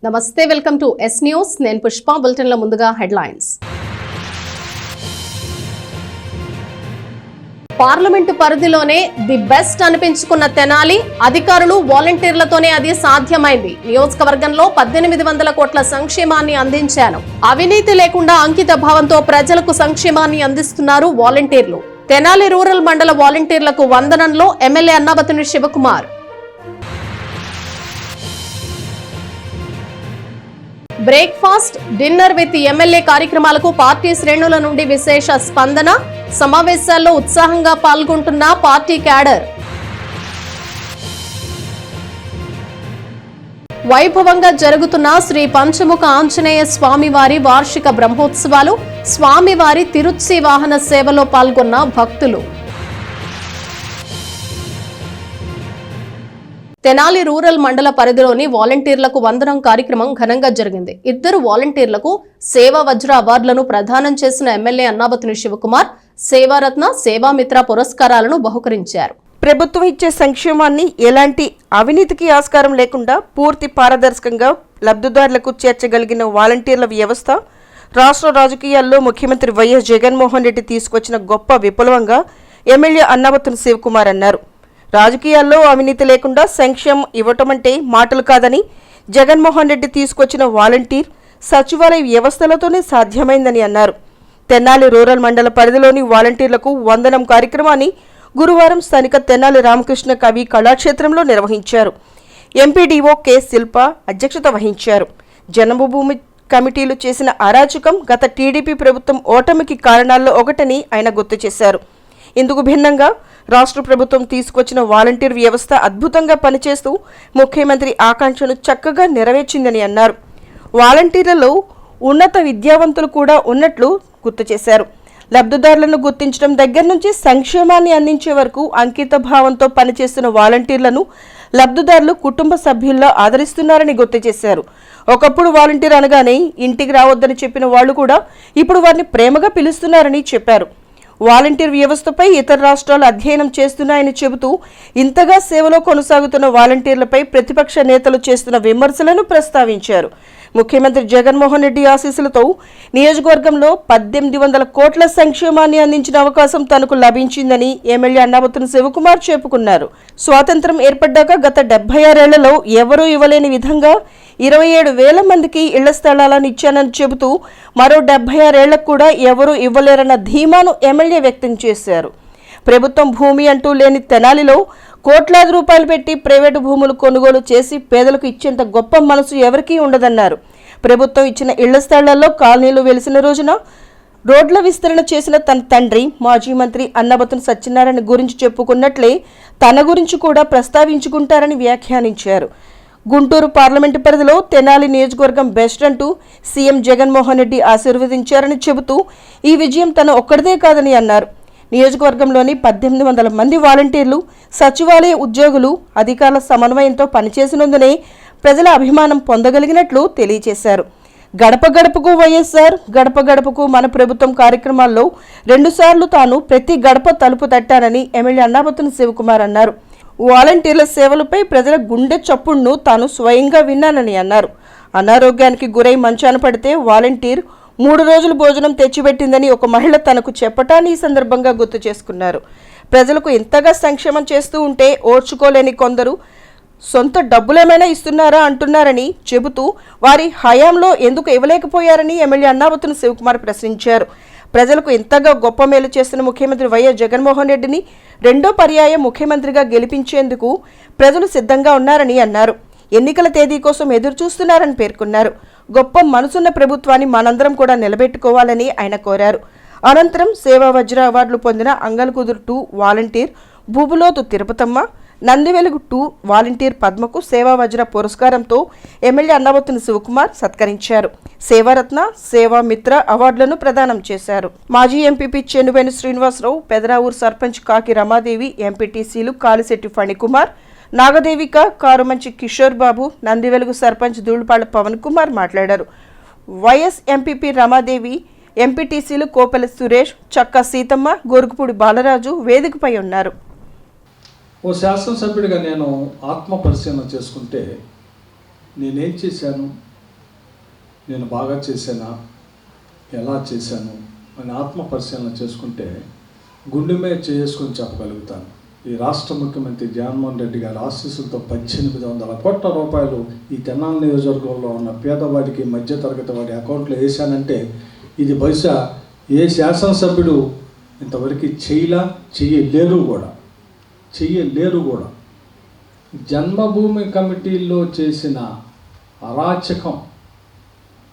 నమస్తే, welcome to yes news. నేను పుష్ప. బులెటిన్ల ముందుగా హెడ్లైన్స్. పార్లమెంటు పరిధిలోనే ది బెస్ట్ అనిపించుకున్న తెనాలి అధికారులు, వాలంటీర్లతోనే అది సాధ్యమైంది. నియోజకవర్గంలో 1800 కోట్ల సంక్షేమాన్ని అందించాను. అవినీతి లేకుండా అంకిత భావంతో ప్రజలకు సంక్షేమాన్ని అందిస్తున్నారు వాలంటీర్లు. తెనాలి రూరల్ మండల వాలంటీర్లకు వందనంలో MLA Annabathuni Sivakumar. Breakfast, dinner with MLA కార్యక్రమాలకు పార్టీ శ్రేణుల నుండి విశేష స్పందన. సమావేశాల్లో ఉత్సాహంగా పాల్గొంటున్న పార్టీ క్యాడర్. వైభవంగా జరుగుతున్న శ్రీ పంచముఖ ఆంజనేయ స్వామివారి వార్షిక బ్రహ్మోత్సవాలు. స్వామివారి తిరుచి వాహన సేవలో పాల్గొన్న భక్తులు. తెనాలి రూరల్ మండల పరిధిలోని వాలంటీర్లకు వందనం కార్యక్రమం ఘనంగా జరిగింది. 2 వాలంటీర్లకు సేవా వజ్ర అవార్డులను ప్రదానం చేసిన ఎమ్మెల్యే అన్నాబత్తుని శివకుమార్ సేవారత్న, సేవామిత్ర పురస్కారాలను బహుకరించారు. ప్రభుత్వం ఇచ్చే సంక్షేమాన్ని ఎలాంటి అవినీతికి ఆస్కారం లేకుండా పూర్తి పారదర్శకంగా లబ్ధిదారులకు చేర్చగలిగిన వాలంటీర్ల వ్యవస్థ రాష్ట్ర రాజకీయాల్లో ముఖ్యమంత్రి వైఎస్ జగన్మోహన్ రెడ్డి తీసుకొచ్చిన గొప్ప విప్లవంగా ఎమ్మెల్యే అన్నాబత్తుని శివకుమార్ అన్నారు. రాజకీయాల్లో అవినీతి లేకుండా సంక్షేమం ఇవ్వటమంటే మాటలు కాదని, జగన్మోహన్ రెడ్డి తీసుకొచ్చిన వాలంటీర్ సచివాలయ వ్యవస్థలతోనే సాధ్యమైందని అన్నారు. తెనాలి రూరల్ మండల పరిధిలోని వాలంటీర్లకు వందనం కార్యక్రమాన్ని గురువారం స్థానిక తెనాలి రామకృష్ణ కవి కళాక్షేత్రంలో నిర్వహించారు. ఎంపీడీఓ కె శిల్ప అధ్యక్షత వహించారు. జన్మభూమి కమిటీలు చేసిన అరాచకం గత టీడీపీ ప్రభుత్వం ఓటమికి కారణాల్లో ఒకటని ఆయన గుర్తు చేశారు. ఇందుకు భిన్నంగా రాష్ట్ర ప్రభుత్వం తీసుకొచ్చిన వాలంటీర్ వ్యవస్థ అద్భుతంగా పనిచేస్తూ ముఖ్యమంత్రి ఆకాంక్షను చక్కగా నెరవేర్చిందని అన్నారు. వాలంటీర్లలో ఉన్నత విద్యావంతులు కూడా ఉన్నట్లు గుర్తు చేశారు. లబ్ధిదారులను గుర్తించడం దగ్గర నుంచి సంక్షేమాన్ని అందించే వరకు అంకిత భావంతో పనిచేస్తున్న వాలంటీర్లను లబ్ధిదారులు కుటుంబ సభ్యుల్లో ఆదరిస్తున్నారని గుర్తు చేశారు. ఒకప్పుడు వాలంటీర్ అనగానే ఇంటికి రావద్దని చెప్పిన వాళ్ళు కూడా ఇప్పుడు వారిని ప్రేమగా పిలుస్తున్నారని చెప్పారు. వాలంటీర్ వ్యవస్థపై ఇతర రాష్ట్రాలు అధ్యయనం చేస్తున్నాయని చెబుతూ ఇంతగా సేవలో కొనసాగుతున్న వాలంటీర్లపై ప్రతిపక్ష నేతలు చేస్తున్న విమర్శలను ప్రస్తావించారు. ముఖ్యమంత్రి జగన్మోహన్ రెడ్డి ఆశీస్సులతో నియోజకవర్గంలో 1800 కోట్ల సంక్షేమాన్ని అందించిన అవకాశం తనకు లభించిందని ఎమ్మెల్యే అన్నాబత్తుని శివకుమార్ చెప్పుకున్నారు. స్వాతంత్రం ఏర్పడ్డాక గత 76 ఏళ్లలో ఎవరూ ఇవ్వలేని విధంగా 27,000 మందికి ఇళ్ల స్థలాలను ఇచ్చానని చెబుతూ మరో 76 ఏళ్లకు కూడా ఎవరూ ఇవ్వలేరన్న ధీమాను ఎమ్మెల్యే వ్యక్తం చేశారు. ప్రభుత్వం భూమి అంటూ లేని తెనాలిలో కోట్లాది రూపాయలు పెట్టి ప్రైవేటు భూములు కొనుగోలు చేసి పేదలకు ఇచ్చేంత గొప్ప మనసు ఎవరికీ ఉండదన్నారు. ప్రభుత్వం ఇచ్చిన ఇళ్ల స్థలాల్లో కాలనీలు వెలిసిన రోజున రోడ్ల విస్తరణ చేసిన తన తండ్రి మాజీ మంత్రి అన్నాబత్తుని సత్యనారాయణ గురించి చెప్పుకున్నట్లే తన గురించి కూడా ప్రస్తావించుకుంటారని వ్యాఖ్యానించారు. గుంటూరు పార్లమెంటు పరిధిలో తెనాలి నియోజకవర్గం బెస్ట్ అంటూ సీఎం జగన్మోహన్ రెడ్డి ఆశీర్వదించారని చెబుతూ ఈ విజయం తన ఒక్కడిదే కాదని అన్నారు. నియోజకవర్గంలోని 1800 మంది వాలంటీర్లు, సచివాలయ ఉద్యోగులు, అధికారుల సమన్వయంతో పనిచేసినందునే ప్రజల అభిమానం పొందగలిగినట్లు తెలియజేశారు. గడప గడపకు వైఎస్ఆర్, గడప గడపకు మన ప్రభుత్వం కార్యక్రమాల్లో 2 సార్లు తాను ప్రతి గడప తలుపు తట్టానని ఎమ్మెల్యే అన్నాబత్తుని శివకుమార్ అన్నారు. వాలంటీర్ల సేవలపై ప్రజల గుండె చప్పుడును తాను స్వయంగా విన్నానని అన్నారు. అనారోగ్యానికి గురై మంచాన పడితే వాలంటీర్ 3 రోజులు భోజనం తెచ్చిపెట్టిందని ఒక మహిళ తనకు చెప్పటాన్ని ఈ సందర్భంగా గుర్తు చేసుకున్నారు. ప్రజలకు ఇంతగా సంక్షేమం చేస్తూ ఉంటే ఓర్చుకోలేని కొందరు సొంత డబ్బులేమైనా ఇస్తున్నారా అంటున్నారని చెబుతూ వారి హయాంలో ఎందుకు ఇవ్వలేకపోయారని ఎమ్మెల్యే అన్నాబత్తుని శివకుమార్ ప్రశ్నించారు. ప్రజలకు ఇంతగా గొప్ప మేలు చేస్తున్న ముఖ్యమంత్రి వైఎస్ జగన్మోహన్ రెడ్డిని 2వ పర్యాయం ముఖ్యమంత్రిగా గెలిపించేందుకు ప్రజలు సిద్ధంగా ఉన్నారని అన్నారు. ఎన్నికల తేదీ కోసం ఎదురు చూస్తున్నారని పేర్కొన్నారు. గొప్ప మనసున్న ప్రభుత్వాన్ని మనందరం కూడా నిలబెట్టుకోవాలని ఆయన కోరారు. అనంతరం సేవా వజ్ర అవార్డులు పొందిన అంగల్కుదురు 2 వాలంటీర్ భూబులోతు తిరుపతమ్మ, నందివెలుగు 2 వాలంటీర్ పద్మకు సేవా వజ్ర పురస్కారంతో ఎమ్మెల్యే అన్నాబత్తుని శివకుమార్ సత్కరించారు. సేవారత్న, సేవామిత్ర అవార్డులను ప్రదానం చేశారు. మాజీ ఎంపీపీ చెన్నువేణి శ్రీనివాసరావు, పెదరావూరు సర్పంచ్ కాకి రమాదేవి, ఎంపీటీసీలు కాలిశెట్టి ఫణికుమార్, నాగదేవిక, కారుమంచి కిషోర్ బాబు, నందివెలుగు సర్పంచ్ దూళ్పాళ్ల పవన్ కుమార్ మాట్లాడారు. వైఎస్ ఎంపీపీ రమాదేవి, ఎంపీటీసీలు కోపెల సురేష్, చక్కా సీతమ్మ, గోరుగుపూడి బాలరాజు వేదికపై ఉన్నారు. ఓ శాసనసభ్యుడిగా నేను ఆత్మ పరిశీలన చేసుకుంటే నేనేం చేశాను, నేను బాగా చేశానా, ఎలా చేశాను అని ఆత్మ పరిశీలన చేసుకుంటే గుండె మీద చేసుకొని చెప్పగలుగుతాను. ఈ రాష్ట్ర ముఖ్యమంత్రి జగన్మోహన్ రెడ్డి గారి ఆశీస్సులతో 1800 కోట్ల రూపాయలు ఈ తెనాలి నియోజకవర్గంలో ఉన్న పేదవాడికి, మధ్యతరగతి వాడి అకౌంట్లో వేశానంటే ఇది బహుశా ఏ శాసనసభ్యుడు ఇంతవరకు చేయలేరు కూడా. జన్మభూమి కమిటీల్లో చేసిన అరాచకం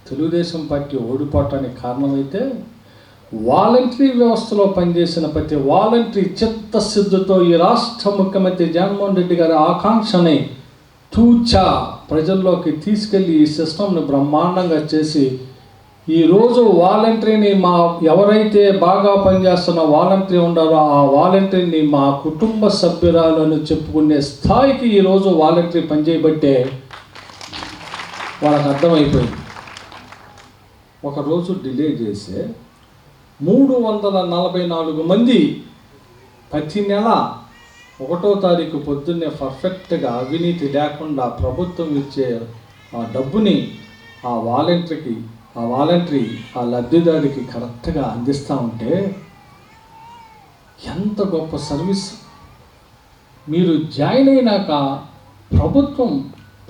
తెలుగుదేశం పార్టీ ఓడిపోవటానికి కారణమైతే వాలంటరీ వ్యవస్థలో పనిచేసిన ప్రతి వాలంటరీ చిత్తశుద్ధితో ఈ రాష్ట్ర ముఖ్యమంత్రి జగన్మోహన్ రెడ్డి గారి ఆకాంక్షని తూచా ప్రజల్లోకి తీసుకెళ్ళి ఈ సిస్టమ్ని బ్రహ్మాండంగా చేసి ఈరోజు వాలంటరీని ఎవరైతే బాగా పనిచేస్తున్న వాలంటరీ ఉండారో ఆ వాలంటరీని మా కుటుంబ సభ్యురాలను చెప్పుకునే స్థాయికి ఈరోజు వాలంటరీ పనిచేయబట్టే వాళ్ళకి అర్థమైపోయింది. ఒకరోజు డిలే చేసే 344 మంది ప్రతి నెల 1వ తారీఖు పొద్దున్నే పర్ఫెక్ట్గా అవినీతి లేకుండా ప్రభుత్వం ఇచ్చే ఆ డబ్బుని ఆ వాలంటరీ ఆ లబ్ధిదారికి కరెక్ట్గా అందిస్తూ ఉంటే ఎంత గొప్ప సర్వీస్. మీరు జాయిన్ అయినాక ప్రభుత్వం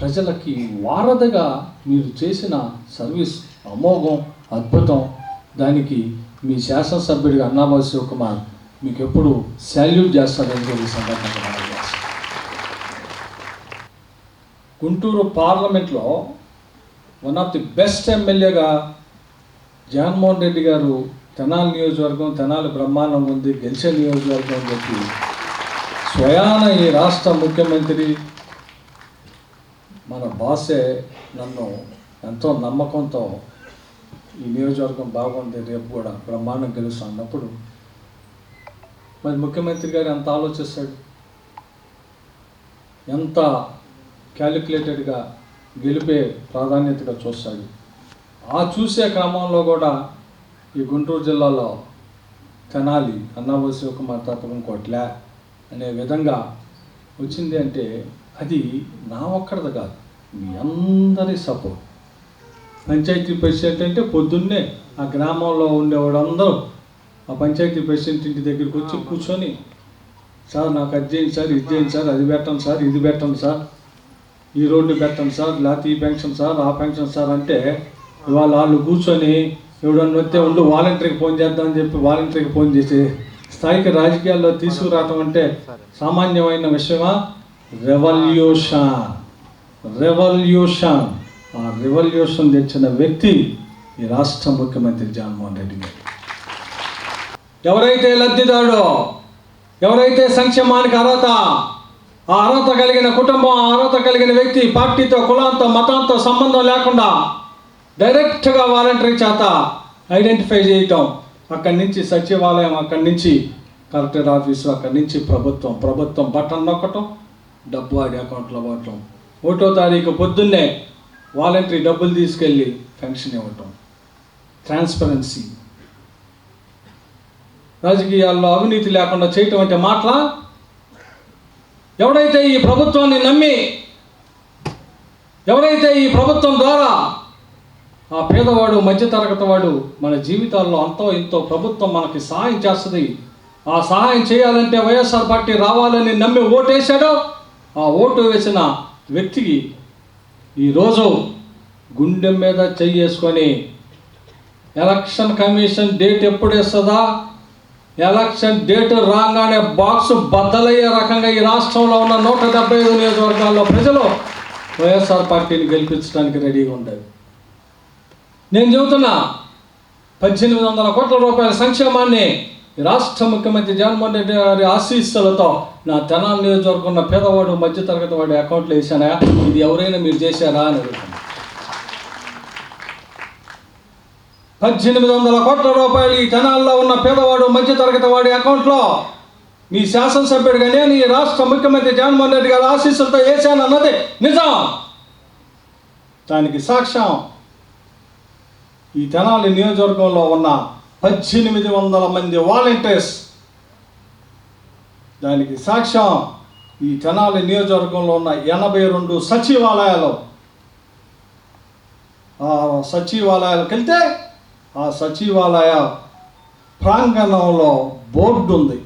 ప్రజలకి వారధిగా మీరు చేసిన సర్వీస్ అమోఘం, అద్భుతం. దానికి మీ శాసనసభ్యుడిగా అన్నాబా శివకుమార్ మీకు ఎప్పుడు శాల్యూట్ చేస్తారని చెప్పి సందర్భంగా తెలియజేస్తాను. గుంటూరు పార్లమెంట్లో వన్ ఆఫ్ ది బెస్ట్ ఎమ్మెల్యేగా జగన్మోహన్ రెడ్డి గారు తెనాలి నియోజకవర్గం, తెనాలి బ్రహ్మాండం ఉంది, గెలిచే నియోజకవర్గం అని చెప్పి స్వయాన ఈ రాష్ట్ర ముఖ్యమంత్రి మన బాసే నన్ను ఎంతో నమ్మకంతో ఈ నియోజకవర్గం బాగుంది, రేపు కూడా బ్రహ్మాండం గెలుస్తా అన్నప్పుడు మరి ముఖ్యమంత్రి గారు ఎంత ఆలోచిస్తాడు, ఎంత క్యాలిక్యులేటెడ్గా గెలిపే ప్రాధాన్యతగా చూస్తాడు. ఆ చూసే క్రమంలో కూడా ఈ గుంటూరు జిల్లాలో తెనాలి అన్నాబా శివకుమార్ తప్ప ఇంకోట్లే అనే విధంగా వచ్చింది అంటే అది నా ఒక్కడిది కాదు, మీ అందరి సపోర్ట్. పంచాయతీ ప్రెసిడెంట్ అంటే పొద్దున్నే ఆ గ్రామంలో ఉండేవాడందరూ ఆ పంచాయతీ ప్రెసిడెంట్ ఇంటి దగ్గరికి వచ్చి కూర్చొని, సార్ నాకు అది చేయండి సార్, ఇది చేయండి సార్, అది పెట్టండి సార్, ఇది పెట్టండి సార్, ఈ రోడ్డు పెట్టండి సార్, లేకపోతే ఈ పెన్షన్ సార్, ఆ పెన్షన్ సార్ అంటే వాళ్ళు కూర్చొని ఎవడన్నా వస్తే ఉండు వాలంటరీకి ఫోన్ చేద్దామని చెప్పి వాలంటరీకి ఫోన్ చేసి స్థాయికి రాజకీయాల్లో తీసుకురావటం అంటే సామాన్యమైన విషయమా? రెవల్యూషన్. ఆ రెవల్యూషన్ తెచ్చిన వ్యక్తి ఈ రాష్ట్ర ముఖ్యమంత్రి జగన్మోహన్ రెడ్డి గారు. ఎవరైతే లబ్ధిదారుడో, ఎవరైతే సంక్షేమానికి అర్హత, ఆ అర్హత కలిగిన కుటుంబం, ఆ అర్హత కలిగిన వ్యక్తి పార్టీతో, కులాంతో, మతాంతో సంబంధం లేకుండా డైరెక్ట్గా వాలంటరీ చేత ఐడెంటిఫై చేయటం, అక్కడి నుంచి సచివాలయం, అక్కడి నుంచి కలెక్టర్ ఆఫీసు, అక్కడి నుంచి ప్రభుత్వం బటన్ నొక్కటం, డబ్బు వాడి అకౌంట్లో పడటం, 1వ తారీఖు పొద్దున్నే వాలంటరీ డబ్బులు తీసుకెళ్ళి పెన్షన్ ఇవ్వటం. ట్రాన్స్పరెన్సీ. రాజకీయాల్లో అవినీతి లేకుండా చేయటం అంటే మాటలా? ఎవడైతే ఈ ప్రభుత్వాన్ని నమ్మి, ఎవరైతే ఈ ప్రభుత్వం ద్వారా ఆ పేదవాడు, మధ్యతరగతి వాడు మన జీవితాల్లో అంతో ఇంతో ప్రభుత్వం మనకి సహాయం చేస్తుంది, ఆ సహాయం చేయాలంటే వైఎస్ఆర్ పార్టీ రావాలని నమ్మి ఓటేశాడో, ఆ ఓటు వేసిన వ్యక్తికి ఈరోజు గుండె మీద చెయ్యేసుకొని ఎలక్షన్ కమిషన్ డేట్ ఎప్పుడు ఇస్తుందా, ఎలక్షన్ డేట్ రాగానే బాక్స్ బద్దలయ్యే రకంగా ఈ రాష్ట్రంలో ఉన్న 175 నియోజకవర్గాల్లో ప్రజలు వైఎస్ఆర్ పార్టీని గెలిపించడానికి రెడీగా ఉండేది. నేను చెబుతున్నా, 1800 కోట్ల రూపాయల సంక్షేమాన్ని రాష్ట్ర ముఖ్యమంత్రి జగన్మోహన్ రెడ్డి గారి ఆశీస్సులతో నా తెనాలి నియోజకవర్గం ఉన్న పేదవాడు, మధ్యతరగతి వాడి అకౌంట్లో వేసానా? ఇది ఎవరైనా మీరు చేశారా అని అడుగుతాను. 1800 కోట్ల రూపాయలు ఈ తెనాల్లో ఉన్న పేదవాడు, మధ్యతరగతి వాడి అకౌంట్లో మీ శాసనసభ్యుడిగా నేను ఈ రాష్ట్ర ముఖ్యమంత్రి జగన్మోహన్ రెడ్డి గారి ఆశీస్సులతో వేశాను అన్నది నిజం. దానికి సాక్ష్యం ఈ తెనాలి నియోజకవర్గంలో ఉన్న 1800 మంది వాలంటీర్స్. దానికి సాక్ష్యం ఈ తెనాలి నియోజకవర్గంలో ఉన్న 82 సచివాలయాలు. ఆ సచివాలయాలకు వెళ్తే ఆ సచివాలయ ప్రాంగణంలో బోర్డు ఉంది.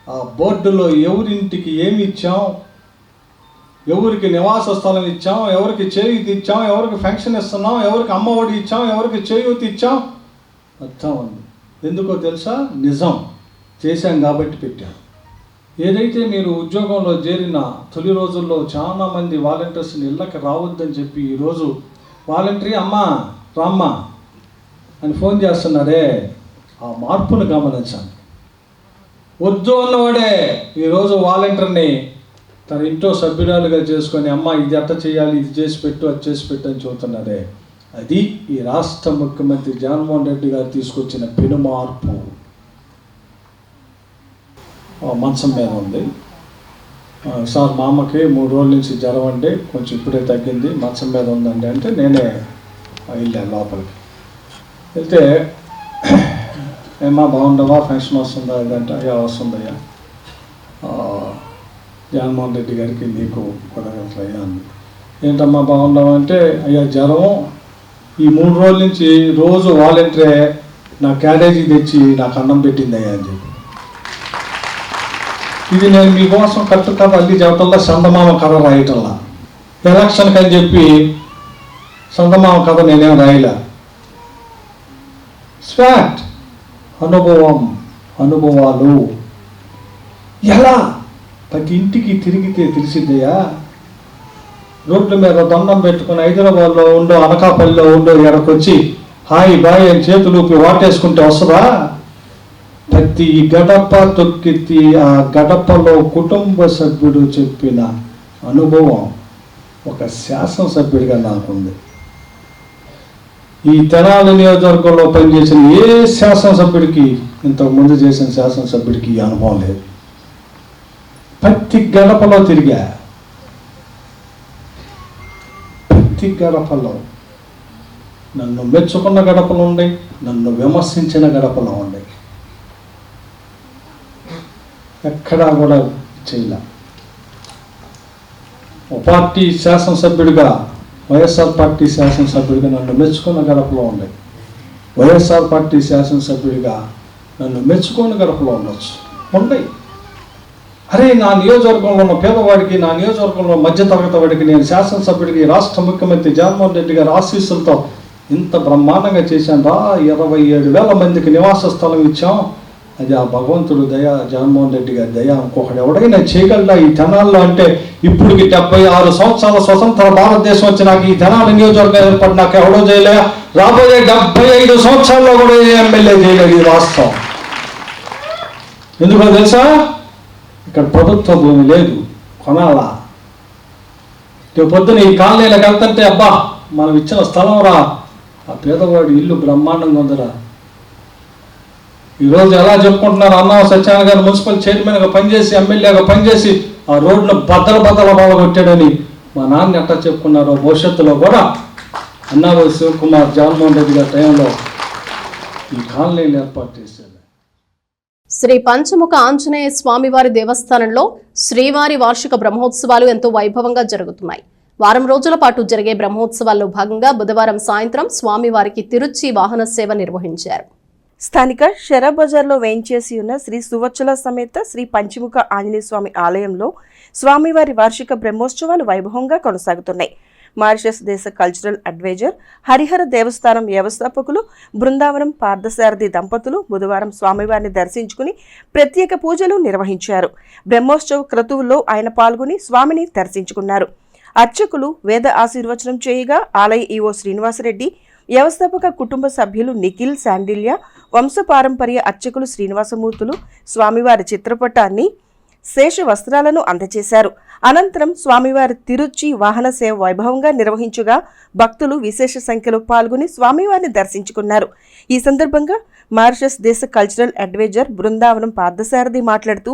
ఆ బోర్డులో ఎవరింటికి ఏమి ఇచ్చాం, ఎవరికి నివాస స్థలం ఇచ్చాం, ఎవరికి చేయూతి ఇచ్చాం, ఎవరికి పెన్షన్ ఇస్తున్నాం, ఎవరికి అమ్మఒడి ఇచ్చాం, ఎవరికి చేయూతి ఇచ్చాం మొత్తం ఉంది. ఎందుకో తెలుసా? నిజం చేశాం కాబట్టి పెట్టాం. ఏదైతే మీరు ఉద్యోగంలో చేరిన తొలి రోజుల్లో చాలామంది వాలంటీర్స్ని ఇళ్ళకి రావద్దని చెప్పి ఈరోజు వాలంటీర్ అమ్మా రామ్మా అని ఫోన్ చేస్తున్నారే, ఆ మార్పును గమనించాను. వద్దు అన్నవాడే ఈరోజు వాలంటీర్ని తన ఇంట్లో సభ్యురాలుగా చేసుకొని అమ్మ ఇది అట్ట చేయాలి, ఇది చేసి పెట్టు, అది చేసి పెట్టు అని చెబుతున్నారే, అది ఈ రాష్ట్ర ముఖ్యమంత్రి జగన్మోహన్ రెడ్డి గారు తీసుకొచ్చిన పెను మార్పు. మంచం మీద ఉంది సార్, మా అమ్మకి 3 రోజుల నుంచి జ్వరం అండి, కొంచెం ఇప్పుడే తగ్గింది, మంచం మీద ఉందండి అంటే నేనే వెళ్ళాను లోపలికి. వెళ్తే ఏమా బాగుండవా, ఫంక్షన్ వస్తుందా ఇదంటే అయ్యా వస్తుందయ్యా, జగన్మోహన్ రెడ్డి గారికి నీకు కూడా అయ్యా అంది. ఏంటమ్మా బాగుండవా అంటే అయ్యా జ్వరం, ఈ 3 రోజుల నుంచి రోజు వాలంటీరే నా క్యారేజీ తెచ్చి నాకు అన్నం పెట్టింది అయ్యా అని చెప్పి. ఇది నేను మీకోసం కట్టు కథ అల్లి చెబుతల్లా, చందమామ కథ రాయటల్లా. ఎలక్షన్కి అని చెప్పి చందమామ కథ నేనేం రాయలే. స్వాట్ అనుభవం, అనుభవాలు ఎలా ప్రతి ఇంటికి తిరిగితే తెలిసిద్దయ్యా. రోడ్ల మీద దండం పెట్టుకుని హైదరాబాద్లో ఉండో, అనకాపల్లిలో ఉండో, ఎడకొచ్చి హాయ్ బాయ్ అని చేతులు ఊపి వాటేసుకుంటే వస్తుందా? ప్రతి గడప తొక్కితి ఆ గడపలో కుటుంబ సభ్యుడు చెప్పిన అనుభవం ఒక శాసనసభ్యుడిగా నాకుంది. ఈ తెనాలి నియోజకవర్గంలో పనిచేసిన ఏ శాసనసభ్యుడికి, ఇంతకుముందు చేసిన శాసనసభ్యుడికి ఈ అనుభవం లేదు. ప్రతి గడపలో తిరిగా, ప్రతి గడపలో నన్ను మెచ్చుకున్న గడపలు ఉన్నాయి, నన్ను విమర్శించిన గడపలు ఉన్నాయి. ఎక్కడా కూడా చేయలే. ఓ పార్టీ శాసనసభ్యుడిగా, వైఎస్ఆర్ పార్టీ శాసనసభ్యుడిగా నన్ను మెచ్చుకున్న గడపలో ఉన్నాయి. వైఎస్ఆర్ పార్టీ శాసనసభ్యుడిగా నన్ను మెచ్చుకున్న గడపలో ఉండొచ్చు, ఉన్నాయి. అరే నా నియోజకవర్గంలో ఉన్న పేదవాడికి, నా నియోజకవర్గంలో మధ్యతరగతి వాడికి నేను శాసనసభ్యుడికి రాష్ట్ర ముఖ్యమంత్రి జగన్మోహన్ రెడ్డి గారి ఆశీస్సులతో ఇంత బ్రహ్మాండంగా చేశాను రా. 27,000 మందికి నివాస స్థలం ఇచ్చాం. అది ఆ భగవంతుడు దయ, జగన్మోహన్ రెడ్డి గారి దయ. ఇంకొకటి ఎవడైనా చేయగలరా ఈ తెనాల్లో అంటే? ఇప్పటికి 76 సంవత్సరాల స్వతంత్ర భారతదేశం వచ్చి నాకు ఈ తెనాలి నియోజకవర్గం ఏర్పడి నాకు ఎవడో చేయలే. రాబోయే 75 సంవత్సరాల్లో కూడా ఏ ఎమ్మెల్యే చేయలేదు. ఇది వాస్తవం. ఎందుకో తెలుసా? ఇక్కడ ప్రభుత్వ భూమి లేదు, కొనాలా. పొద్దున ఈ కాలనీలకు వెళ్తుంటే అబ్బా మనం ఇచ్చిన స్థలం రా, ఆ పేదవాడి ఇల్లు బ్రహ్మాండంగా ఉందిరా. ఈరోజు ఎలా చెప్పుకుంటున్నారు, అన్నావ సత్యనారాయణ గారు మున్సిపల్ చైర్మన్గా పనిచేసి, ఎమ్మెల్యేగా పనిచేసి ఆ రోడ్ను బద్దల కొట్టాడని మా నాన్న ఎట్లా చెప్పుకున్నారో, భవిష్యత్తులో కూడా అన్నావ శివకుమార్ జగన్మోహన్ రెడ్డి గారి టైంలో ఈ కాలనీలు ఏర్పాటు చేశారు. శ్రీ పంచముఖ ఆంజనేయ స్వామివారి దేవస్థానంలో శ్రీవారి వార్షిక బ్రహ్మోత్సవాలు ఎంతో వైభవంగా జరుగుతున్నాయి. వారం రోజుల పాటు జరిగే బ్రహ్మోత్సవాల్లో భాగంగా బుధవారం సాయంత్రం స్వామివారికి తిరుచి వాహన సేవ నిర్వహించారు. స్థానిక షెరా బజార్లో వేయించేసి ఉన్న శ్రీ సువచ్చల సమేత శ్రీ పంచముఖ ఆంజనేయ స్వామి ఆలయంలో స్వామివారి వార్షిక బ్రహ్మోత్సవాలు వైభవంగా కొనసాగుతున్నాయి. మారిషస్ దేశ కల్చరల్ అడ్వైజర్ హరిహర దేవస్థానం వ్యవస్థాపకులు బృందావనం పార్థసారథి దంపతులు బుధవారం స్వామివారిని దర్శించుకుని ప్రత్యేక పూజలు నిర్వహించారు. బ్రహ్మోత్సవ క్రతువుల్లో ఆయన పాల్గొని స్వామిని దర్శించుకున్నారు. అర్చకులు వేద ఆశీర్వచనం చేయగా ఆలయ ఈవో శ్రీనివాసరెడ్డి, వ్యవస్థాపక కుటుంబ సభ్యులు నిఖిల్, శాండిల్య, వంశపారంపర్య అర్చకులు శ్రీనివాసమూర్తులు స్వామివారి చిత్రపటాన్ని, శేష వస్త్రాలను అందజేశారు. అనంతరం స్వామివారి తిరుచి వాహన సేవ వైభవంగా నిర్వహించగా భక్తులు విశేష సంఖ్యలో పాల్గొని స్వామివారిని దర్శించుకున్నారు. ఈ సందర్భంగా మారిషస్ దేశ కల్చరల్ అడ్వైజర్ బృందావనం పార్థసారథి మాట్లాడుతూ,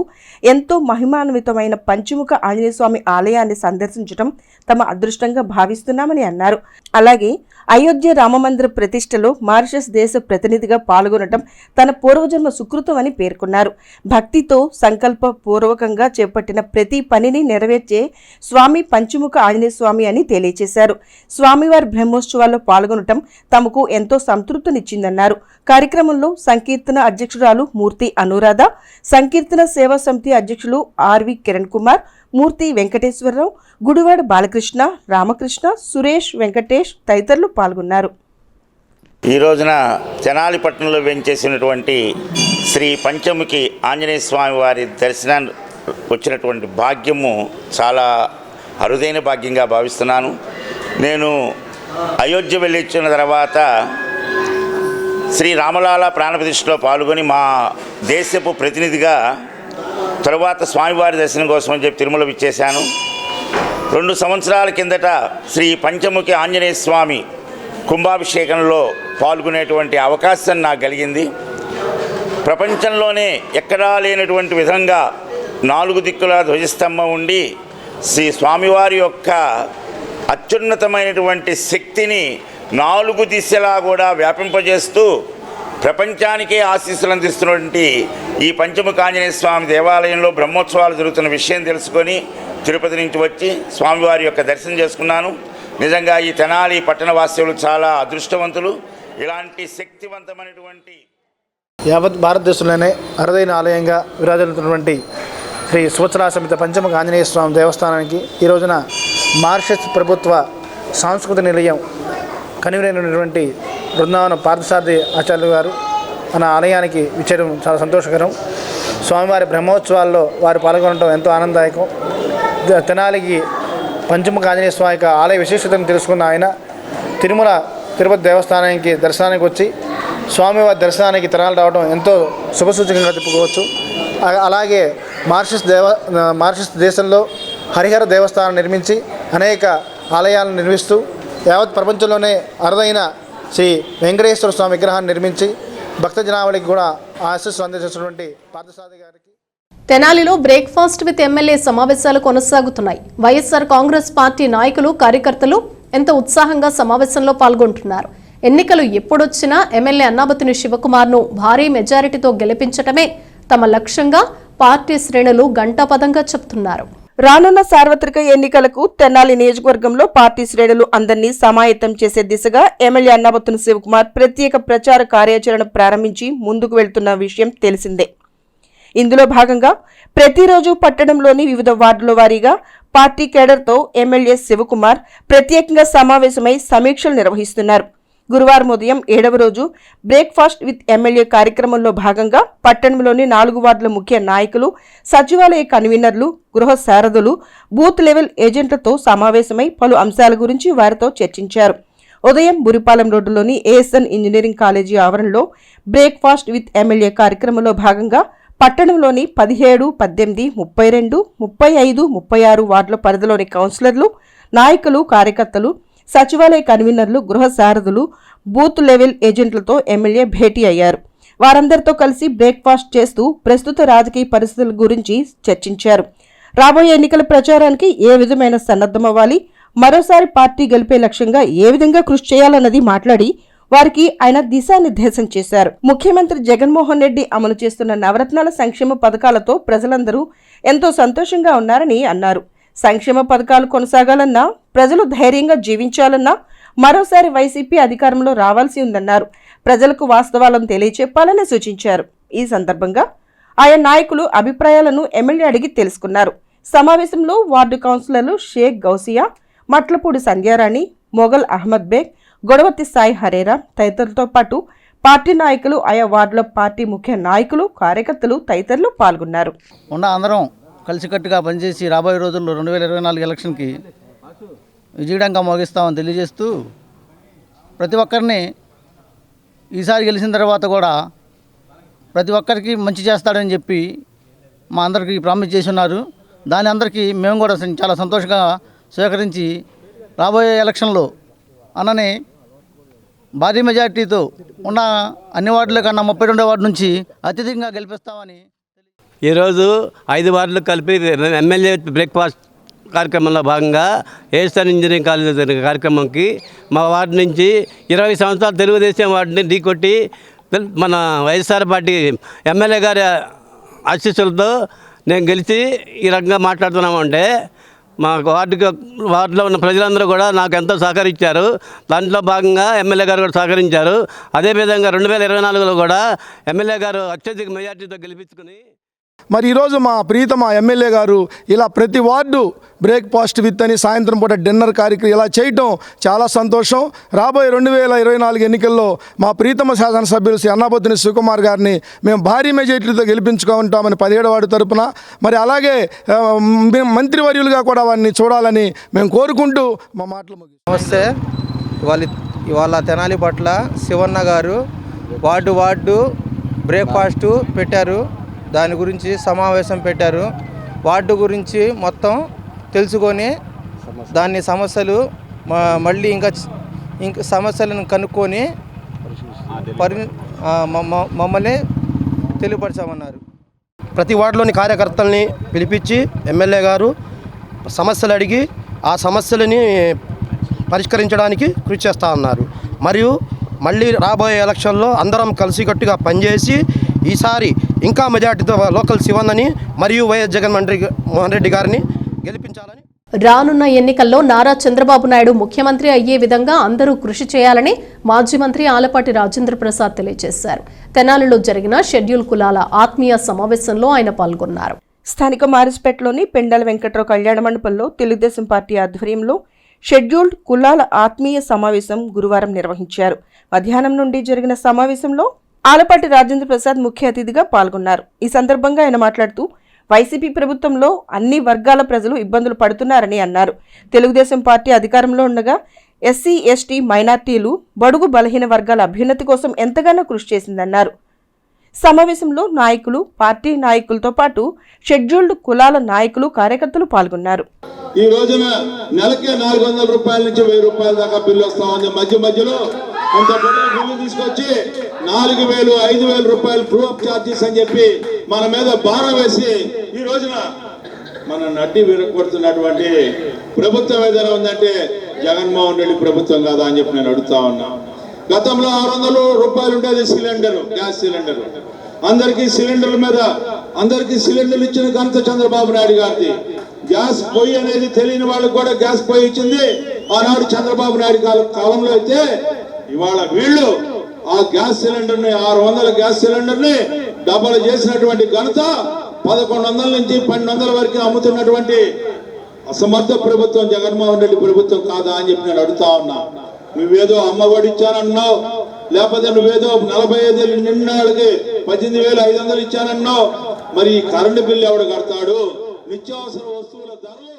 ఎంతో మహిమాన్వితమైన పంచముఖ ఆంజనేయ స్వామి ఆలయాన్ని సందర్శించడం తమ అదృష్టంగా భావిస్తున్నామని అన్నారు. అలాగే అయోధ్య రామమందిర ప్రతిష్టలో మారిషస్ దేశ ప్రతినిధిగా పాల్గొనటం తన పూర్వజన్మ సుకృతం అని పేర్కొన్నారు. భక్తితో సంకల్ప పూర్వకంగా చేపట్టిన ప్రతి పనిని నెరవేర్చే స్వామి పంచముఖ ఆంజనేయ స్వామి అని తెలియజేశారు. స్వామివారి బ్రహ్మోత్సవాల్లో పాల్గొనటం తమకు ఎంతో సంతృప్తినిచ్చిందన్నారు. కార్యక్రమంలో సంకీర్తన అధ్యక్షురాలు మూర్తి అనురాధ, సంకీర్తన సేవా సమితి అధ్యక్షులు ఆర్వి కిరణ్ కుమార్, మూర్తి వెంకటేశ్వరరావు, గుడివాడ బాలకృష్ణ, రామకృష్ణ, సురేష్, వెంకటేష్ తదితరులు పాల్గొన్నారు. ఈ రోజున తెనాలి పట్టణంలో వెంచేసినటువంటి శ్రీ పంచముఖి ఆంజనేయ స్వామి వారి దర్శనాన్ని వచ్చినటువంటి భాగ్యము చాలా అరుదైన భాగ్యంగా భావిస్తున్నాను. నేను అయోధ్య వెళ్ళొచ్చిన తర్వాత శ్రీ రామలాల ప్రాణప్రతిష్ఠలో పాల్గొని మా దేశపు ప్రతినిధిగా తరువాత స్వామివారి దర్శనం కోసం అని చెప్పి తిరుమల విచ్చేశాను. 2 సంవత్సరాల కిందట శ్రీ పంచముఖి ఆంజనేయ స్వామి కుంభాభిషేకంలో పాల్గొనేటువంటి అవకాశం నాకు కలిగింది. ప్రపంచంలోనే ఎక్కడా లేనటువంటి విధంగా 4 దిక్కుల ధ్వజస్తంభం ఉండి శ్రీ స్వామివారి యొక్క అత్యున్నతమైనటువంటి శక్తిని 4 దిశలా కూడా వ్యాపింపజేస్తూ ప్రపంచానికే ఆశీస్సులు అందిస్తున్నటువంటి ఈ పంచముఖ ఆంజనేయ స్వామి దేవాలయంలో బ్రహ్మోత్సవాలు జరుగుతున్న విషయం తెలుసుకొని తిరుపతి నుంచి వచ్చి స్వామివారి యొక్క దర్శనం చేసుకున్నాను. నిజంగా ఈ తెనాలి పట్టణ వాసులు చాలా అదృష్టవంతులు. ఇలాంటి శక్తివంతమైనటువంటి యావత్ భారతదేశంలోనే అరుదైన ఆలయంగా విరాజిల్లుతున్నటువంటి శ్రీ సువత్సల సమేత పంచముఖ ఆంజనేయ స్వామి దేవస్థానానికి ఈ రోజున మారిషస్ ప్రభుత్వ సాంస్కృతిక నిలయం కనివైనటువంటి బృందావన పార్థసారథి ఆచార్యులు గారు మన ఆలయానికి విచ్చేయడం చాలా సంతోషకరం. స్వామివారి బ్రహ్మోత్సవాల్లో వారు పాల్గొనడం ఎంతో ఆనందదాయకం. తెనాలికి పంచముఖ ఆంజనేయ స్వామి యొక్క ఆలయ విశేషతను తెలుసుకున్న ఆయన తిరుపతి దేవస్థానానికి దర్శనానికి వచ్చి స్వామివారి దర్శనానికి తెనాలి రావడం ఎంతో శుభసూచకంగా చెప్పుకోవచ్చు. అలాగే మారిషస్ దేశంలో హరిహర దేవస్థానం నిర్మించి అనేక ఆలయాలను నిర్మిస్తూ యావత్ ప్రపంచంలోనే అరుదైన శ్రీ వెంకటేశ్వర స్వామి విగ్రహాన్ని నిర్మించి భక్త జనావళికి కూడా ఆశీస్సులు అందజేసినటువంటి పార్థసారథి గారికి. తెనాలిలో బ్రేక్ఫాస్ట్ విత్ ఎమ్మెల్యే సమావేశాలు కొనసాగుతున్నాయి. వైఎస్ఆర్ కాంగ్రెస్ పార్టీ నాయకులు, కార్యకర్తలు ఎంతో ఉత్సాహంగా సమావేశంలో పాల్గొంటున్నారు. ఎన్నికలు ఎప్పుడొచ్చినా ఎమ్మెల్యే అన్నాబతిని శివకుమార్ను భారీ మెజారిటీతో గెలిపించటమే తమ లక్ష్యంగా పార్టీ శ్రేణులు ఘంటాపథంగా చెబుతున్నారు. రానున్న సార్వత్రిక ఎన్నికలకు తెనాలి నియోజకవర్గంలో పార్టీ శ్రేణులు అందరినీ సమాయత్తం చేసే దిశగా ఎమ్మెల్యే అన్నాబత్తుని శివకుమార్ ప్రత్యేక ప్రచార కార్యాచరణ ప్రారంభించి ముందుకు వెళ్తున్న విషయం తెలిసిందే. ఇందులో భాగంగా ప్రతిరోజు పట్టణంలోని వివిధ వార్డుల వారీగా పార్టీ కేడర్తో ఎమ్మెల్యే శివకుమార్ ప్రత్యేకంగా సమావేశమై సమీక్షలు నిర్వహిస్తున్నారు. గురువారం ఉదయం 7వ రోజు బ్రేక్ఫాస్ట్ విత్ ఎమ్మెల్యే కార్యక్రమంలో భాగంగా పట్టణంలోని 4 వార్డుల ముఖ్య నాయకులు, సచివాలయ కన్వీనర్లు, గృహ సారథులు, బూత్ లెవెల్ ఏజెంట్లతో సమావేశమై పలు అంశాల గురించి వారితో చర్చించారు. ఉదయం బురిపాలెం రోడ్డులోని ఏఎస్ఎన్ ఇంజనీరింగ్ కాలేజీ ఆవరణలో బ్రేక్ఫాస్ట్ విత్ ఎమ్మెల్యే కార్యక్రమంలో భాగంగా పట్టణంలోని 17, 18, 32, 35, 36 వార్డుల పరిధిలోని కౌన్సిలర్లు, నాయకులు, కార్యకర్తలు, సచివాలయ కన్వీనర్లు, గృహ సారథులు, బూత్ లెవెల్ ఏజెంట్లతో ఎమ్మెల్యే భేటీ అయ్యారు. వారందరితో కలిసి బ్రేక్ఫాస్ట్ చేస్తూ ప్రస్తుత రాజకీయ పరిస్థితుల గురించి చర్చించారు. రాబోయే ఎన్నికల ప్రచారానికి ఏ విధమైన సన్నద్ధమవ్వాలి, మరోసారి పార్టీ గెలిపే లక్ష్యంగా ఏ విధంగా కృషి చేయాలన్నది మాట్లాడి వారికి ఆయన దిశానిర్దేశం చేశారు. ముఖ్యమంత్రి జగన్మోహన్ రెడ్డి అమలు చేస్తున్న నవరత్నాల సంక్షేమ పథకాలతో ప్రజలందరూ ఎంతో సంతోషంగా ఉన్నారని అన్నారు. సంక్షేమ పథకాలు కొనసాగాలన్నా, ప్రజలు ధైర్యంగా జీవించాలన్నా మరోసారి వైసీపీ అధికారంలో రావాల్సి ఉందన్నారు. ప్రజలకు వాస్తవాలను తెలియచెప్పాలని సూచించారు. ఈ సందర్భంగా ఆయా నాయకులు అభిప్రాయాలను ఎమ్మెల్యే అడిగి తెలుసుకున్నారు. సమావేశంలో వార్డు కౌన్సిలర్లు షేక్ గౌసియా, మట్లపూడి సంధ్యారాణి, మొగల్ అహ్మద్ బేగ్, గొడవతి సాయి హరేరా తదితరులతో పాటు పార్టీ నాయకులు, ఆయా వార్డుల పార్టీ ముఖ్య నాయకులు, కార్యకర్తలు తదితరులు పాల్గొన్నారు. అందరం కలిసికట్టుగా పనిచేసి రాబోయే రోజుల్లో 2024 ఎలక్షన్కి విజయడంగా మోగిస్తామని తెలియజేస్తూ, ప్రతి ఒక్కరిని ఈసారి గెలిచిన తర్వాత కూడా ప్రతి ఒక్కరికి మంచి చేస్తాడని చెప్పి మా అందరికీ ప్రామిస్ చేసి ఉన్నారు. దాని అందరికీ మేము కూడా చాలా సంతోషంగా స్వీకరించి రాబోయే ఎలక్షన్లో అన్నని భారీ మెజార్టీతో ఉన్న అన్ని వార్డుల కన్నా 32వ వార్డు నుంచి అత్యధికంగా గెలిపిస్తామని ఈరోజు 5 వార్డులు కలిపి ఎమ్మెల్యే బ్రేక్ఫాస్ట్ కార్యక్రమంలో భాగంగా ఏఎస్ఆర్ ఇంజనీరింగ్ కాలేజీలో జరిగిన కార్యక్రమంకి మా వార్డు నుంచి 20 సంవత్సరాలు తెలుగుదేశం వార్డుని ఢీకొట్టి మన వైఎస్ఆర్ పార్టీ ఎమ్మెల్యే గారి ఆశీస్సులతో నేను గెలిచి ఈ రకంగా మాట్లాడుతున్నామంటే మా వార్డులో ఉన్న ప్రజలందరూ కూడా నాకు ఎంతో సహకరించారు. దాంట్లో భాగంగా ఎమ్మెల్యే గారు కూడా సహకరించారు. అదేవిధంగా 2024లో కూడా ఎమ్మెల్యే గారు అత్యధిక మెజార్టీతో గెలిపించుకుని మరి ఈరోజు మా ప్రీతమ ఎమ్మెల్యే గారు ఇలా ప్రతి వార్డు బ్రేక్ఫాస్ట్ విత్ అని సాయంత్రం పూట డిన్నర్ కార్యక్రమం ఇలా చేయటం చాలా సంతోషం. రాబోయే 2024 ఎన్నికల్లో మా ప్రీతమ శాసనసభ్యులు శ్రీ అన్నాబత్తుని శివకుమార్ గారిని మేము భారీ మెజార్టీతో గెలిపించుకుంటామని 17వ వార్డు తరపున మరి అలాగే మంత్రివర్యులుగా కూడా వారిని చూడాలని మేము కోరుకుంటూ మా మాటలు ముగిస్తాం. నమస్తే. ఇవాళ తెనాలి పట్ల శివన్న గారు వార్డు బ్రేక్ఫాస్టు పెట్టారు. దాని గురించి సమావేశం పెట్టారు. వార్డు గురించి మొత్తం తెలుసుకొని దాన్ని సమస్యలు మళ్ళీ ఇంకా సమస్యలను కనుక్కొని మమ్మల్ని తెలియపరచామన్నారు. ప్రతి వార్డులోని కార్యకర్తల్ని పిలిపించి ఎమ్మెల్యే గారు సమస్యలు అడిగి ఆ సమస్యలని పరిష్కరించడానికి కృషి చేస్తూ ఉన్నారు. మరియు మళ్ళీ రాబోయే ఎలక్షన్లో అందరం కలిసికట్టుగా పనిచేసి ఈసారి ఇంకా మెజార్టీతో లోకల్ శివన్నని మరియు వైఎస్ జగన్మోహన్ రెడ్డి గారిని గెలిపించాలని రానున్న ఎన్నికల్లో నారా చంద్రబాబు నాయుడు ముఖ్యమంత్రి అయ్యే విధంగా అందరూ కృషి చేయాలని మాజీ మంత్రి ఆలపాటి రాజేంద్ర ప్రసాద్ తెలియజేశారు. తెనాలిలో జరిగిన షెడ్యూల్ కులాల ఆత్మీయ సమావేశంలో ఆయన పాల్గొన్నారు. స్థానిక మారిస్పేటలోని పెండల వెంకట్రావు కళ్యాణ మండపంలో తెలుగుదేశం పార్టీ ఆధ్వర్యంలో షెడ్యూల్డ్ కులాల ఆత్మీయ సమావేశం గురువారం నిర్వహించారు. మధ్యాహ్నం నుండి జరిగిన సమావేశంలో ఆలపాటి రాజేంద్ర ప్రసాద్ ముఖ్య అతిథిగా పాల్గొన్నారు. ఈ సందర్భంగా ఆయన మాట్లాడుతూ వైసీపీ ప్రభుత్వంలో అన్ని వర్గాల ప్రజలు ఇబ్బందులు పడుతున్నారని అన్నారు. తెలుగుదేశం పార్టీ అధికారంలో ఉండగా ఎస్సీ, ఎస్టీ, మైనార్టీలు, బడుగు బలహీన వర్గాల అభ్యున్నతి కోసం ఎంతగానో కృషి చేసిందన్నారు. సమావేశంలో నాయకులు, పార్టీ నాయకులతో పాటు షెడ్యూల్డ్ కులాల నాయకులు, కార్యకర్తలు పాల్గొన్నారు. ఈ రోజున నెలకే 400 రూపాయల నుంచి 1000 రూపాయల దాకా బిల్లు వస్తా ఉంది. మధ్యలో కొంత బిల్లు తీసుకొచ్చి 4000, 5000 రూపాయలు ట్రూ అప్ ఛార్జెస్ అని చెప్పి మన మీద భారం వేసి ఈ రోజున మన నడ్డి విరగొడుతున్నటువంటి ప్రభుత్వం ఏదైనా ఉందంటే జగన్మోహన్ రెడ్డి ప్రభుత్వం కాదా అని చెప్పి నేను అడుగుతా ఉన్నా. గతంలో 600 రూపాయలు ఉండేది సిలిండర్, గ్యాస్ సిలిండర్. అందరికీ సిలిండర్ల మీద సిలిండర్లు ఇచ్చిన ఘనత చంద్రబాబు నాయుడు గారిది. గ్యాస్ పొయ్యి అనేది తెలియని వాళ్ళకు కూడా గ్యాస్ పొయ్యి ఇచ్చింది ఆనాడు చంద్రబాబు నాయుడు కాలంలో. అయితే ఇవాళ వీళ్ళు ఆ గ్యాస్ సిలిండర్ ని 600 గ్యాస్ సిలిండర్ ని డబల్ చేసినటువంటి ఘనత 1100 నుంచి 1200 వరకు అమ్ముతున్నటువంటి అసమర్థ ప్రభుత్వం జగన్మోహన్ రెడ్డి ప్రభుత్వం కాదా అని చెప్పి నేను అడుగుతా ఉన్నా. నువ్వేదో అమ్మఒడి ఇచ్చానన్నావు, లేకపోతే నువ్వేదో 45 ఏళ్ళు నిన్న వాళ్ళకి 18,500 ఇచ్చానన్నావు. మరి ఈ కరెంటు బిల్లు ఎవడు కడతాడు? నిత్యావసర వస్తువుల ధరలు.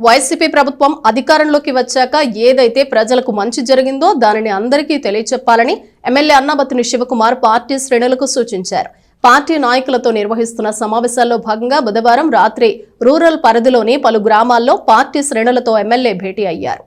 వైసీపీ ప్రభుత్వం అధికారంలోకి వచ్చాక ఏదైతే ప్రజలకు మంచి జరిగిందో దానిని అందరికీ తెలియచెప్పాలని ఎమ్మెల్యే అన్నాబత్తుని శివకుమార్ పార్టీ శ్రేణులకు సూచించారు. పార్టీ నాయకులతో నిర్వహిస్తున్న సమావేశాల్లో భాగంగా బుధవారం రాత్రి రూరల్ పరిధిలోని పలు గ్రామాల్లో పార్టీ శ్రేణులతో ఎమ్మెల్యే భేటీ అయ్యారు.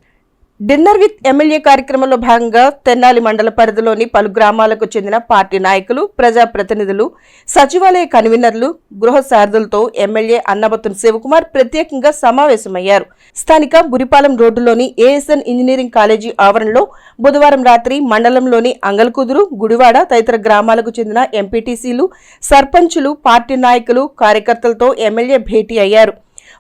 డిన్నర్ విత్ ఎమ్మెల్యే కార్యక్రమంలో భాగంగా తెనాలి మండల పరిధిలోని పలు గ్రామాలకు చెందిన పార్టీ నాయకులు, ప్రజాప్రతినిధులు, సచివాలయ కన్వీనర్లు, గృహ సారథులతో ఎమ్మెల్యే అన్నాబత్తుని శివకుమార్ ప్రత్యేకంగా సమావేశమయ్యారు. స్థానిక బురిపాలెం రోడ్డులోని ఏఎస్ఎన్ ఇంజనీరింగ్ కాలేజీ ఆవరణలో బుధవారం రాత్రి మండలంలోని అంగల్కుదురు, గుడివాడ తదితర గ్రామాలకు చెందిన ఎంపీటీసీలు, సర్పంచులు, పార్టీ నాయకులు, కార్యకర్తలతో ఎమ్మెల్యే భేటీ అయ్యారు.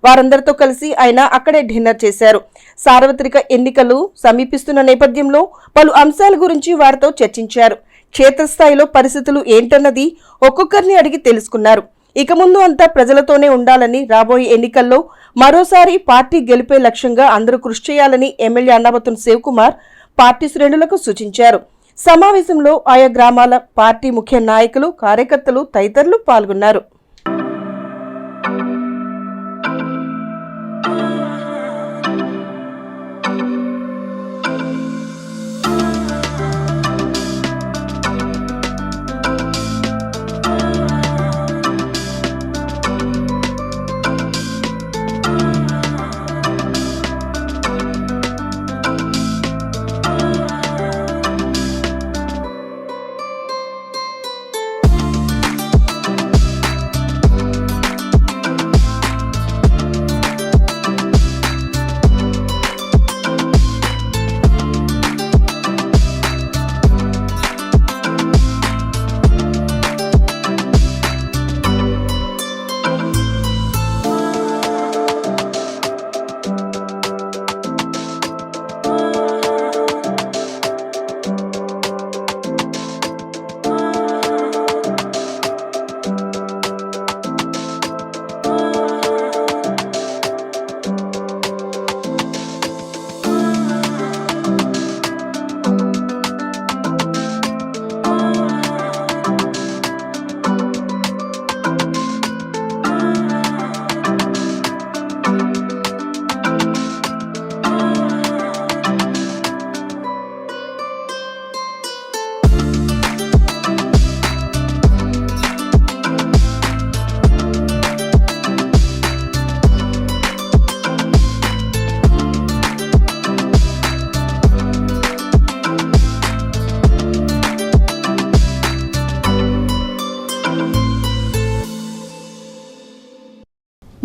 వారందరితో కలిసి ఆయన అక్కడే డిన్నర్ చేశారు. సార్వత్రిక ఎన్నికలు సమీపిస్తున్న నేపథ్యంలో పలు అంశాల గురించి వారితో చర్చించారు. క్షేత్రస్థాయిలో పరిస్థితులు ఏంటన్నది ఒక్కొక్కరిని అడిగి తెలుసుకున్నారు. ఇక ముందు అంతా ప్రజలతోనే ఉండాలని, రాబోయే ఎన్నికల్లో మరోసారి పార్టీ గెలిపే లక్ష్యంగా అందరూ కృషి చేయాలని ఎమ్మెల్యే అన్నాబత్తుని శివకుమార్ పార్టీ శ్రేణులకు సూచించారు. సమావేశంలో ఆయా గ్రామాల పార్టీ ముఖ్య నాయకులు, కార్యకర్తలు తదితరులు పాల్గొన్నారు.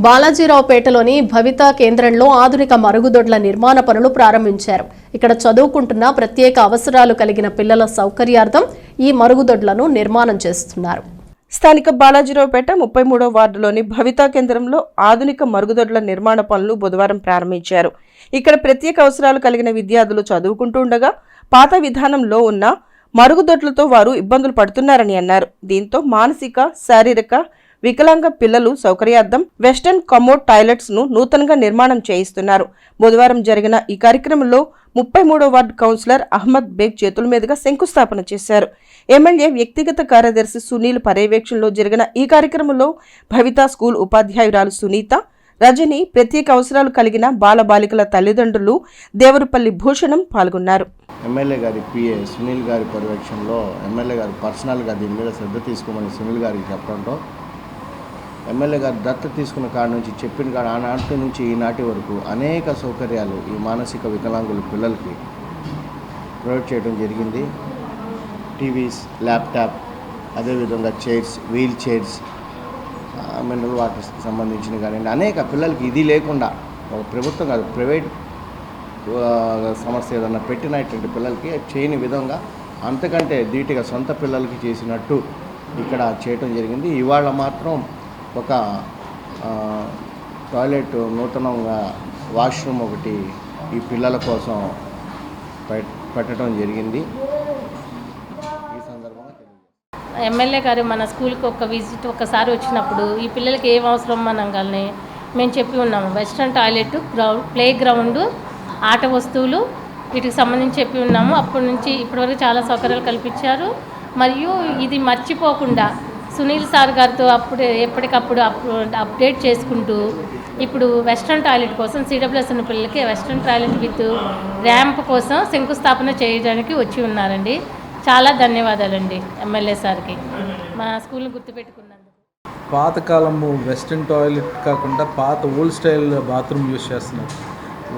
బాలాజీరావుపేటలోని భవిత కేంద్రంలో ఆధునిక మరుగుదొడ్ల నిర్మాణ పనులు ప్రారంభించారు. ఇక్కడ చదువుకుంటున్న ప్రత్యేక అవసరాలు కలిగిన పిల్లల సౌకర్యార్థం ఈ మరుగుదొడ్లను నిర్మాణం చేస్తున్నారు. స్థానిక బాలాజీరావుపేట 33వ వార్డులోని భవిత కేంద్రంలో ఆధునిక మరుగుదొడ్ల నిర్మాణ పనులు బుధవారం ప్రారంభించారు. ఇక్కడ ప్రత్యేక అవసరాలు కలిగిన విద్యార్థులు చదువుకుంటూ ఉండగా పాత విధానంలో ఉన్న మరుగుదొడ్లతో వారు ఇబ్బందులు పడుతున్నారని అన్నారు. దీంతో మానసిక, శారీరక వికలాంగ పిల్లలు సౌకర్యార్థం వెస్టర్న్ కమోడ్ టాయిలెట్స్ ను నూతనంగా నిర్మాణం చేయిస్తున్నారు. బుధవారం జరిగిన ఈ కార్యక్రమంలో 33వ వార్డు కౌన్సిలర్ అహ్మద్ బేగ్ చేతుల మీదుగా శంకుస్థాపన చేశారు. ఎమ్మెల్యే వ్యక్తిగత కార్యదర్శి సునీల్ పర్యవేక్షణలో జరిగిన ఈ కార్యక్రమంలో భవిత స్కూల్ ఉపాధ్యాయురాలు సునీత, రజని, ప్రత్యేక అవసరాలు కలిగిన బాలబాలికల తల్లిదండ్రులు దేవరపల్లి భూషణం పాల్గొన్నారు. ఎమ్మెల్యే గారి పిఏ సునీల్ గారి పర్యవేక్షణలో ఎమ్మెల్యే గారు పర్సనల్గా దీని మీద శ్రద్ధ తీసుకోమని సునీల్ గారికి చెప్పడంతో ఎమ్మెల్యే గారు దత్తత తీసుకున్న కాడ నుంచి చెప్పిన కాడ ఆనాటి నుంచి ఈనాటి వరకు అనేక సౌకర్యాలు ఈ మానసిక వికలాంగుల పిల్లలకి ప్రొవైడ్ చేయడం జరిగింది. టీవీస్, ల్యాప్టాప్, అదేవిధంగా చైర్స్, వీల్ చైర్స్, మినరల్ వాటర్స్కి సంబంధించిన కానివ్వండి, అనేక పిల్లలకి ఇది లేకుండా ఒక ప్రభుత్వం కాదు ప్రైవేట్ సమస్య ఏదన్నా పెట్టినటువంటి పిల్లలకి చేయని విధంగా అంతకంటే ధీటుగా సొంత పిల్లలకి చేసినట్టు ఇక్కడ చేయటం జరిగింది. ఇవాళ మాత్రం ఒక టాయిలెట్ నూతనంగా వాష్రూమ్ ఒకటి ఈ పిల్లల కోసం పెట్టడం జరిగింది. ఈ సందర్భంగా ఎమ్మెల్యే గారు మన స్కూల్కి ఒక విజిట్ ఒకసారి వచ్చినప్పుడు ఈ పిల్లలకి ఏం అవసరం అనగానే మేము చెప్పి ఉన్నాము. వెస్ట్రన్ టాయిలెట్, ప్లే గ్రౌండ్, ఆట వస్తువులు వీటికి సంబంధించి చెప్పి ఉన్నాము. అప్పటి నుంచి ఇప్పటివరకు చాలా సౌకర్యాలు కల్పించారు. మరియు ఇది మర్చిపోకుండా సునీల్ సార్ గారితో ఎప్పటికప్పుడు అప్డేట్ చేసుకుంటూ ఇప్పుడు వెస్ట్రన్ టాయిలెట్ కోసం సిడబ్ల్యూఎస్ ఉన్న పిల్లలకి వెస్ట్రన్ టాయిలెట్ విత్ ర్యాంప్ కోసం శంకుస్థాపన చేయడానికి వచ్చి ఉన్నారండి. చాలా ధన్యవాదాలండి ఎమ్మెల్యే సార్కి మా స్కూల్ని గుర్తుపెట్టుకున్నందుకు. పాతకాలము వెస్ట్రన్ టాయిలెట్ కాకుండా పాత ఓల్డ్ స్టైల్ బాత్రూమ్ యూజ్ చేస్తున్నారు.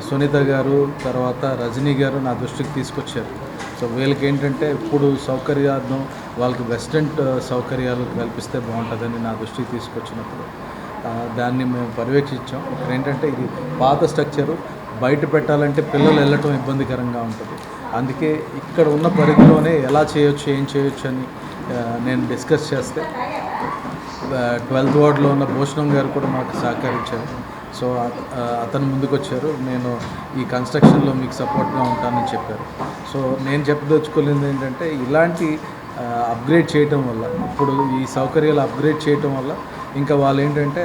సునీత గారు, తర్వాత రజనీ గారు నా దృష్టికి తీసుకొచ్చారు. సో వీళ్ళకి ఏంటంటే ఇప్పుడు సౌకర్యార్థం వాళ్ళకి వెస్టర్న్ సౌకర్యాలు కల్పిస్తే బాగుంటుందని నా దృష్టికి తీసుకొచ్చినప్పుడు దాన్ని మేము పర్యవేక్షించాం. ఇక్కడ ఏంటంటే ఇది పాత స్ట్రక్చరు, బయట పెట్టాలంటే పిల్లలు వెళ్ళటం ఇబ్బందికరంగా ఉంటుంది. అందుకే ఇక్కడ ఉన్న పరిధిలోనే ఎలా చేయొచ్చు, ఏం చేయొచ్చు అని నేను డిస్కస్ చేస్తే 12th వార్డులో ఉన్న భూషణం గారు కూడా మాకు సహకరించారు. సో అతను ముందుకు వచ్చారు, నేను ఈ కన్స్ట్రక్షన్లో మీకు సపోర్ట్గా ఉంటానని చెప్పారు. సో నేను చెప్పదలుచుకోలేదు ఏంటంటే ఇలాంటి అప్గ్రేడ్ చేయటం వల్ల, ఇప్పుడు ఈ సౌకర్యాలు అప్గ్రేడ్ చేయటం వల్ల ఇంకా వాళ్ళు ఏంటంటే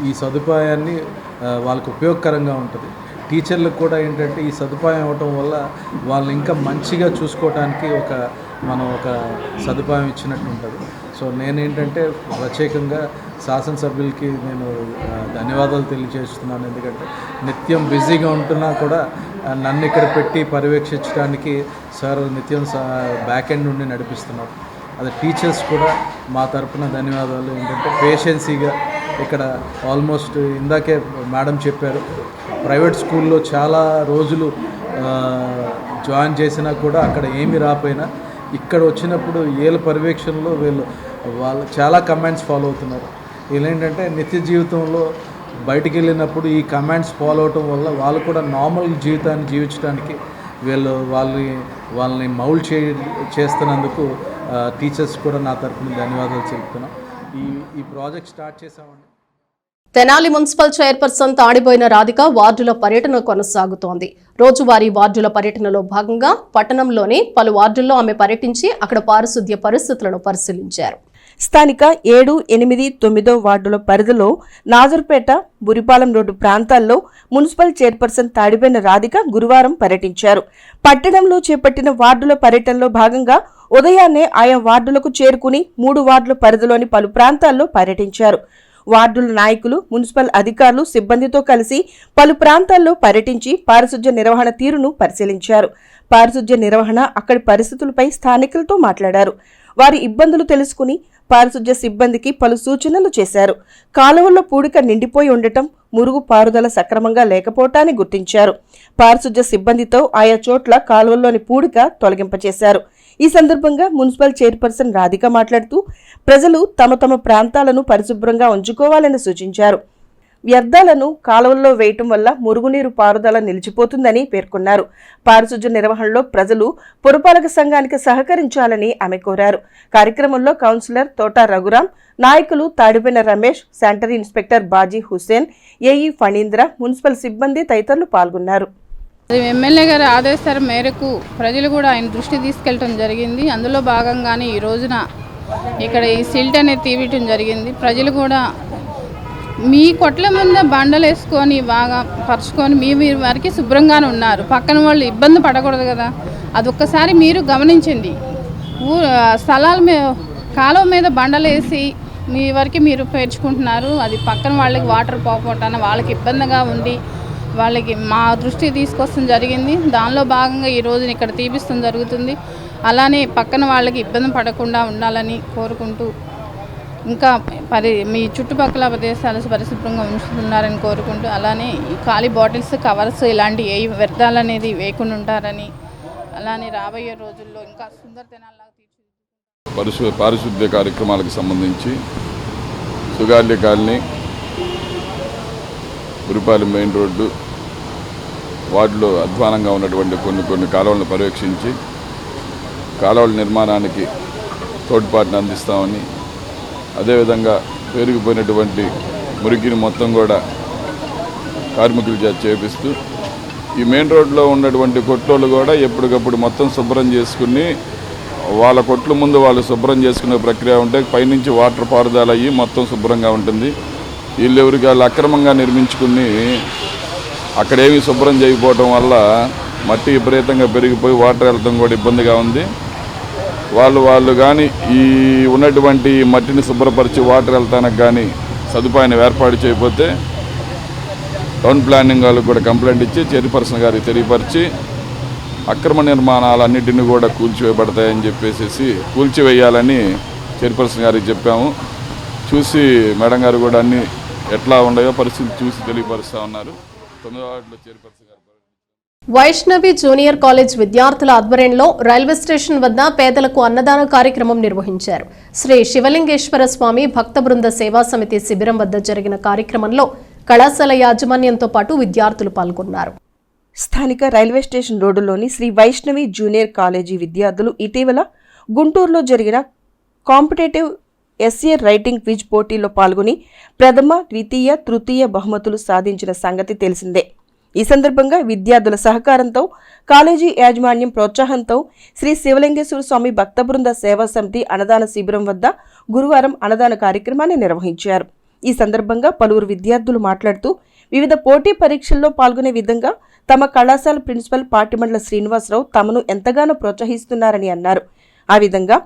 ఈ సదుపాయాన్ని వాళ్ళకు ఉపయోగకరంగా ఉంటుంది. టీచర్లకు కూడా ఏంటంటే ఈ సదుపాయం ఇవ్వటం వల్ల వాళ్ళని ఇంకా మంచిగా చూసుకోవడానికి మనం ఒక సదుపాయం ఇచ్చినట్టు ఉంటుంది. సో నేనేంటంటే ప్రత్యేకంగా శాసనసభ్యులకి నేను ధన్యవాదాలు తెలియజేస్తున్నాను. ఎందుకంటే నిత్యం బిజీగా ఉంటున్నా కూడా నన్ను ఇక్కడ పెట్టి పర్యవేక్షించడానికి సార్ నిత్యం బ్యాక్ ఎండ్ నుండి నడిపిస్తున్నారు. అది టీచర్స్ కూడా మా తరపున ధన్యవాదాలు. ఏంటంటే పేషెన్సీగా ఇక్కడ ఆల్మోస్ట్ ఇందాకే మేడం చెప్పారు, ప్రైవేట్ స్కూల్లో చాలా రోజులు జాయిన్ చేసినా కూడా అక్కడ ఏమీ రాపోయినా ఇక్కడ వచ్చినప్పుడు వీళ్ళ పర్యవేక్షణలో వాళ్ళు చాలా కమాండ్స్ ఫాలో అవుతున్నారు. వీళ్ళేంటంటే నిత్య జీవితంలో బయటికి వెళ్ళినప్పుడు ఈ కమాండ్స్ ఫాలో అవటం వల్ల వాళ్ళు కూడా నార్మల్ జీవితాన్ని జీవించడానికి వాళ్ళని మౌల్డ్ చేస్తున్నందుకు టీచర్స్ కూడా నా తరఫున ధన్యవాదాలు చెప్తున్నాం. ఈ ప్రాజెక్ట్ స్టార్ట్ చేసామండి. తెనాలి మున్సిపల్ చైర్పర్సన్ తాడిబోయిన రాధిక వార్డుల పర్యటన కొనసాగుతోంది. రోజువారీ వార్డుల పర్యటనలో భాగంగా పట్టణంలోని పలు వార్డుల్లో ఆమె పర్యటించి అక్కడ పారిశుద్ధ్య పరిస్థితులను పరిశీలించారు. స్థానిక 7, 8, 9 వార్డుల పరిధిలో నాజర్పేట, బురిపాలెం రోడ్డు ప్రాంతాల్లో మున్సిపల్ చైర్పర్సన్ తాడిబోయిన రాధిక గురువారం పర్యటించారు. పట్టణంలో చేపట్టిన వార్డుల పర్యటనలో భాగంగా ఉదయాన్నే ఆయా వార్డులకు చేరుకుని 3 వార్డుల పరిధిలోని పలు ప్రాంతాల్లో పర్యటించారు. వార్డుల నాయకులు, మున్సిపల్ అధికారులు, సిబ్బందితో కలిసి పలు ప్రాంతాల్లో పర్యటించి పారిశుధ్య నిర్వహణ తీరును పరిశీలించారు. పారిశుధ్య నిర్వహణ, అక్కడి పరిస్థితులపై స్థానికులతో మాట్లాడారు. వారి ఇబ్బందులు తెలుసుకుని పారిశుధ్య సిబ్బందికి పలు సూచనలు చేశారు. కాలువల్లో పూడిక నిండిపోయి ఉండటం, మురుగు పారుదల సక్రమంగా లేకపోవటాన్ని గుర్తించారు. పారిశుధ్య సిబ్బందితో ఆయా చోట్ల కాలువల్లోని పూడిక తొలగింపచేశారు. ఈ సందర్భంగా మున్సిపల్ చైర్పర్సన్ రాధిక మాట్లాడుతూ ప్రజలు తమ ప్రాంతాలను పరిశుభ్రంగా ఉంచుకోవాలని సూచించారు. వ్యర్థాలను కాలువల్లో వేయటం వల్ల మురుగునీరు పారుదల నిలిచిపోతుందని పేర్కొన్నారు. పారిశుధ్య నిర్వహణలో ప్రజలు పురపాలక సంఘానికి సహకరించాలని ఆమె కోరారు. కార్యక్రమంలో కౌన్సిలర్ తోట రఘురాం, నాయకులు Tadipena Ramesh, sanitary inspector Baji Hussain, AE Phanindra, municipal సిబ్బంది తదితరులు పాల్గొన్నారు. ఎమ్మెల్యే గారి ఆదేశాల మేరకు ప్రజలు కూడా ఆయన దృష్టి తీసుకెళ్ళటం జరిగింది. అందులో భాగంగానే ఈ రోజున ఇక్కడ ఈ సిల్ట్ అనేది తీయటం జరిగింది. ప్రజలు కూడా మీ కొట్ల ముందు బండలు వేసుకొని బాగా పరుచుకొని మీ వారికి శుభ్రంగానే ఉన్నారు. పక్కన వాళ్ళు ఇబ్బంది పడకూడదు కదా, అదొక్కసారి మీరు గమనించండి. స్థలాల మీద కాలువ మీద బండలు వేసి మీ వరకు మీరు పేర్చుకుంటున్నారు. అది పక్కన వాళ్ళకి వాటర్ పోకపోవటాన వాళ్ళకి ఇబ్బందిగా ఉండి వాళ్ళకి మా దృష్టికి తీసుకొస్తాం జరిగింది. దానిలో భాగంగా ఈ రోజున ఇక్కడ తీపిస్తాం జరుగుతుంది. అలానే పక్కన వాళ్ళకి ఇబ్బంది పడకుండా ఉండాలని కోరుకుంటూ ఇంకా మీ చుట్టుపక్కల ప్రదేశాలు పరిశుభ్రంగా ఉంచుతున్నారని కోరుకుంటూ, అలానే ఈ ఖాళీ బాటిల్స్, కవర్స్ ఇలాంటి ఏ వ్యర్థాలు అనేది వేయకుండా ఉంటారని, అలానే రాబోయే రోజుల్లో ఇంకా సుందరతనాల్లాగా పారిశుద్ధ్య కార్యక్రమాలకు సంబంధించి సుగాల్య కాలనీ, గురుపాలెం మెయిన్ రోడ్డు వార్డులో అధ్వానంగా ఉన్నటువంటి కొన్ని కాలువలను పర్యవేక్షించి కాలువల నిర్మాణానికి తోడ్పాటును అందిస్తామని, అదేవిధంగా పెరిగిపోయినటువంటి మురికిని మొత్తం కూడా కార్మికుల చేత చేపిస్తూ ఈ మెయిన్ రోడ్లో ఉన్నటువంటి కొట్లోళ్ళు కూడా ఎప్పటికప్పుడు మొత్తం శుభ్రం చేసుకుని వాళ్ళ కొట్ల ముందు వాళ్ళు శుభ్రం చేసుకునే ప్రక్రియ ఉంటే పైనుంచి వాటర్ పారుదల అయ్యి మొత్తం శుభ్రంగా ఉంటుంది. వీళ్ళెవరికి వాళ్ళు అక్రమంగా నిర్మించుకుని అక్కడేమీ శుభ్రం చేయకపోవడం వల్ల మట్టి విపరీతంగా పెరిగిపోయి వాటర్ వెళ్తాం కూడా ఇబ్బందిగా ఉంది. వాళ్ళు కానీ ఈ ఉన్నటువంటి మట్టిని శుభ్రపరిచి వాటర్ వెళ్తానికి కానీ సదుపాయాన్ని ఏర్పాటు చేయకపోతే టౌన్ ప్లానింగ్ వాళ్ళకి కూడా కంప్లైంట్ ఇచ్చి చైర్పర్సన్ గారికి తెలియపరిచి అక్రమ నిర్మాణాలన్నింటినీ కూడా కూల్చివేయబడతాయని చెప్పేసి కూల్చివేయాలని చైర్పర్సన్ గారికి చెప్పాము. చూసి మేడం గారు కూడా అన్ని ఎట్లా ఉన్నాయో పరిస్థితి చూసి తెలియపరుస్తూ ఉన్నారు. 9వ వార్డులో చైర్పర్సన్ గారు వైష్ణవి జూనియర్ కాలేజ్ విద్యార్థుల ఆధ్వర్యంలో రైల్వే స్టేషన్ వద్ద పేదలకు అన్నదాన కార్యక్రమం నిర్వహించారు. శ్రీ శివలింగేశ్వర స్వామి భక్త బృంద సేవా సమితి శిబిరం వద్ద జరిగిన కార్యక్రమంలో కళాశాల యాజమాన్యంతో పాటు విద్యార్థులు పాల్గొన్నారు. స్థానిక రైల్వే స్టేషన్ రోడ్డులోని శ్రీ వైష్ణవి జూనియర్ కాలేజీ విద్యార్థులు ఇటీవల గుంటూరులో జరిగిన కాంపిటేటివ్ ఎస్ఏ రైటింగ్ క్విజ్ పోటీలో పాల్గొని ప్రథమ, ద్వితీయ, తృతీయ బహుమతులు సాధించిన సంగతి తెలిసిందే. ఈ సందర్భంగా విద్యార్థుల సహకారంతో, కాలేజీ యాజమాన్యం ప్రోత్సాహంతో శ్రీ శివలింగేశ్వర స్వామి భక్త బృంద సేవా సమితి అన్నదాన శిబిరం వద్ద గురువారం అన్నదాన కార్యక్రమాన్ని నిర్వహించారు. ఈ సందర్భంగా పలువురు విద్యార్థులు మాట్లాడుతూ వివిధ పోటీ పరీక్షల్లో పాల్గొనే విధంగా తమ కళాశాల ప్రిన్సిపల్ పాటిమండ్ల శ్రీనివాసరావు తమను ఎంతగానో ప్రోత్సహిస్తున్నారని అన్నారు. ఆ విధంగా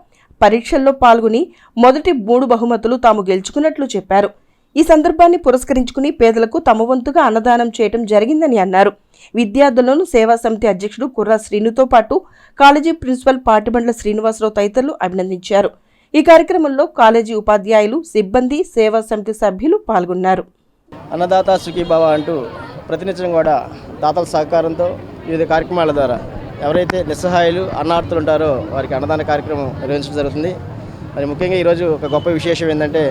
పరీక్షల్లో పాల్గొని మొదటి 3 బహుమతులు తాము గెలుచుకున్నట్లు చెప్పారు. ఈ సందర్భాన్ని పురస్కరించుకుని పేదలకు తమ వంతుగా అన్నదానం చేయడం జరిగిందని అన్నారు. విద్యార్థులను సేవా సమితి అధ్యక్షుడు కుర్రా శ్రీనుతో పాటు కాలేజీ ప్రిన్సిపల్ పాటిబండ్ల శ్రీనివాసరావు తదితరులు అభినందించారు. ఈ కార్యక్రమంలో కాలేజీ ఉపాధ్యాయులు, సిబ్బంది, సేవా సమితి సభ్యులు పాల్గొన్నారు. అన్నదాత సుఖీభావ అంటూ ప్రతినిత్యం కూడా దాతల సహకారంతో వివిధ కార్యక్రమాల ద్వారా ఎవరైతే నిస్సహాయులు, అన్నార్థులు ఉంటారో వారికి అన్నదాన కార్యక్రమం నిర్వహించడం జరుగుతుంది. మరి ముఖ్యంగా ఈరోజు ఒక గొప్ప విశేషం ఏంటంటే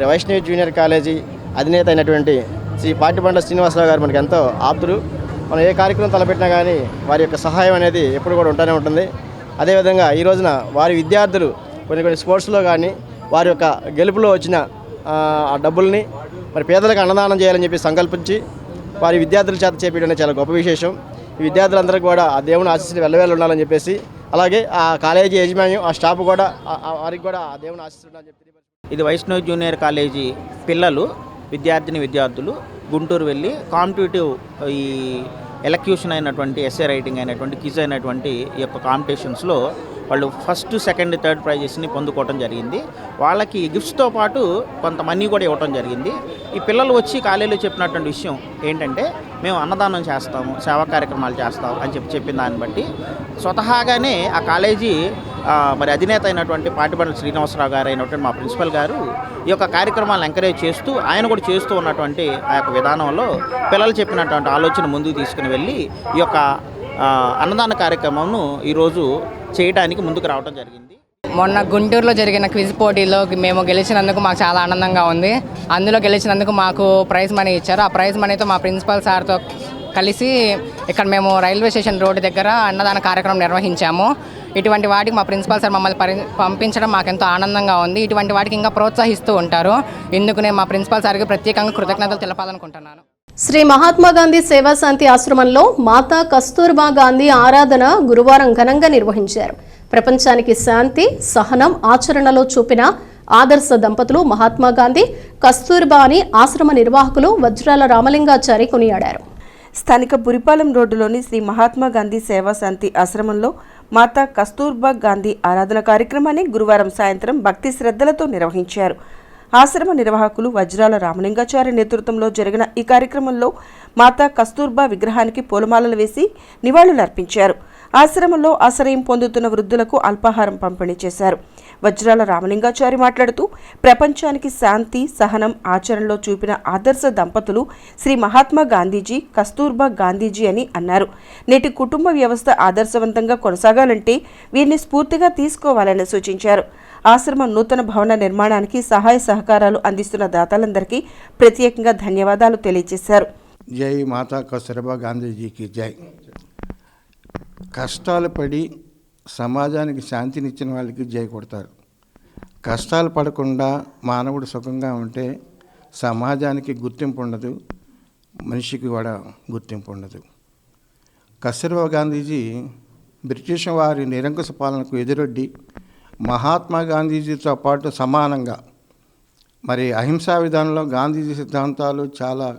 వైష్ణవి జూనియర్ కాలేజీ అధినేత అయినటువంటి శ్రీ పాటిబండ్ల శ్రీనివాసరావు గారు మనకి ఎంతో ఆప్తులు. మనం ఏ కార్యక్రమం తలపెట్టినా కానీ వారి యొక్క సహాయం అనేది ఎప్పుడు కూడా ఉంటూనే ఉంటుంది. అదేవిధంగా ఈ రోజున వారి విద్యార్థులు కొన్ని స్పోర్ట్స్లో కానీ వారి యొక్క గెలుపులో వచ్చిన ఆ డబ్బుల్ని మరి పేదలకు అన్నదానం చేయాలని చెప్పి సంకల్పించి వారి విద్యార్థుల చేత చేపించడం చాలా గొప్ప విశేషం. ఈ విద్యార్థులందరికీ కూడా ఆ దేవుని ఆశీస్సులు వెళ్ళవేళ ఉండాలని చెప్పేసి, అలాగే ఆ కాలేజీ యాజమాన్యం, ఆ స్టాఫ్ కూడా వారికి కూడా ఆ దేవుని ఆశీస్సులు ఉండాలని చెప్పి. ఇది వైష్ణవి జూనియర్ కాలేజీ పిల్లలు, విద్యార్థులు గుంటూరు వెళ్ళి కాంపిటేటివ్ ఈ ఎలక్యూషన్ అయినటువంటి ఎస్ఏ రైటింగ్ అయినటువంటి క్విజ్ అయినటువంటి ఈ యొక్క కాంపిటీషన్స్లో వాళ్ళు ఫస్ట్, సెకండ్, థర్డ్ ప్రైజెస్ని పొందుకోవడం జరిగింది. వాళ్ళకి గిఫ్ట్స్తో పాటు కొంత మనీ కూడా ఇవ్వడం జరిగింది. ఈ పిల్లలు వచ్చి కాలేజీలో చెప్పినటువంటి విషయం ఏంటంటే మేము అన్నదానం చేస్తాము, సేవా కార్యక్రమాలు చేస్తాము అని చెప్పిన దాన్ని బట్టి స్వతహాగానే ఆ కాలేజీ మరి అధినేత అయినటువంటి పాటిబండ్ల శ్రీనివాసరావు గారు అయినటువంటి మా ప్రిన్సిపల్ గారు ఈ యొక్క కార్యక్రమాలను ఎంకరేజ్ చేస్తూ ఆయన కూడా చేస్తూ ఉన్నటువంటి ఆ యొక్క విధానంలో పిల్లలు చెప్పినటువంటి ఆలోచన ముందుకు తీసుకుని వెళ్ళి ఈ యొక్క అన్నదాన కార్యక్రమంను ఈరోజు చేయడానికి ముందుకు రావడం జరిగింది. మొన్న గుంటూరులో జరిగిన క్విజ్ పోటీలో మేము గెలిచినందుకు మాకు చాలా ఆనందంగా ఉంది. అందులో గెలిచినందుకు మాకు ప్రైజ్ మనీ ఇచ్చారు. ఆ ప్రైజ్ మనీతో మా ప్రిన్సిపల్ సార్తో కలిసి ఇక్కడ మేము రైల్వే స్టేషన్ రోడ్డు దగ్గర అన్నదాన కార్యక్రమం నిర్వహించాము. ఇటువంటి వాటికి మా ప్రిన్సిపల్ సార్ మమ్మల్ని పంపించడం మాకెంతో ఆనందంగా ఉంది. ఇటువంటి వాటికి ఇంకా ప్రోత్సహిస్తూ ఉంటారు. ఇందుకు నేను మా ప్రిన్సిపల్ సార్కి ప్రత్యేకంగా కృతజ్ఞతలు తెలపాలనుకుంటున్నాను. శ్రీ మహాత్మా గాంధీ సేవా శాంతి ఆశ్రమంలో మాతా కస్తూర్బా గాంధీ ఆరాధన గురువారం ఘనంగా నిర్వహించారు. ప్రపంచానికి శాంతి, సహనం ఆచరణలో చూపిన ఆదర్శ దంపతులు మహాత్మా గాంధీ, కస్తూర్బా అని ఆశ్రమ నిర్వాహకులు వజ్రాల రామలింగాచారి కొనియాడారు. స్థానిక బురిపాలెం రోడ్డులోని శ్రీ మహాత్మా గాంధీ సేవా శాంతి ఆశ్రమంలో మాతా కస్తూర్బా గాంధీ ఆరాధన కార్యక్రమాన్ని గురువారం సాయంత్రం భక్తి శ్రద్ధలతో నిర్వహించారు. ఆశ్రమ నిర్వాహకులు వజ్రాల రామలింగాచారి నేతృత్వంలో జరిగిన ఈ కార్యక్రమంలో మాతా కస్తూర్బా విగ్రహానికి పూలమాలలు వేసి నివాళులర్పించారు. ఆశ్రమంలో ఆశ్రయం పొందుతున్న వృద్ధులకు అల్పాహారం పంపిణీ చేశారు. వజ్రాల రామలింగాచారి మాట్లాడుతూ ప్రపంచానికి శాంతి, సహనం ఆచరణలో చూపిన ఆదర్శ దంపతులు శ్రీ మహాత్మా గాంధీజీ, కస్తూర్బా గాంధీజీ అని అన్నారు. నేటి కుటుంబ వ్యవస్థ ఆదర్శవంతంగా కొనసాగాలంటే వీరిని స్ఫూర్తిగా తీసుకోవాలని సూచించారు. ఆశ్రమ నూతన భవన నిర్మాణానికి సహాయ సహకారాలు అందిస్తున్న దాతలందరికీ ప్రత్యేకంగా ధన్యవాదాలు తెలియజేశారు. జై మాతా కస్తూర్బా గాంధీజీకి జై. కష్టాలు పడి సమాజానికి శాంతినిచ్చిన వాళ్ళకి జై కొడతారు. కష్టాలు పడకుండా మానవుడు సుఖంగా ఉంటే సమాజానికి గుర్తింపు ఉండదు, మనిషికి కూడా గుర్తింపు ఉండదు. కస్తూర్బా గాంధీజీ బ్రిటిష్ వారి నిరంకుశ పాలనకు ఎదురొడ్డి మహాత్మా గాంధీజీతో పాటు సమానంగా మరి అహింసా విధానంలో గాంధీజీ సిద్ధాంతాలు చాలా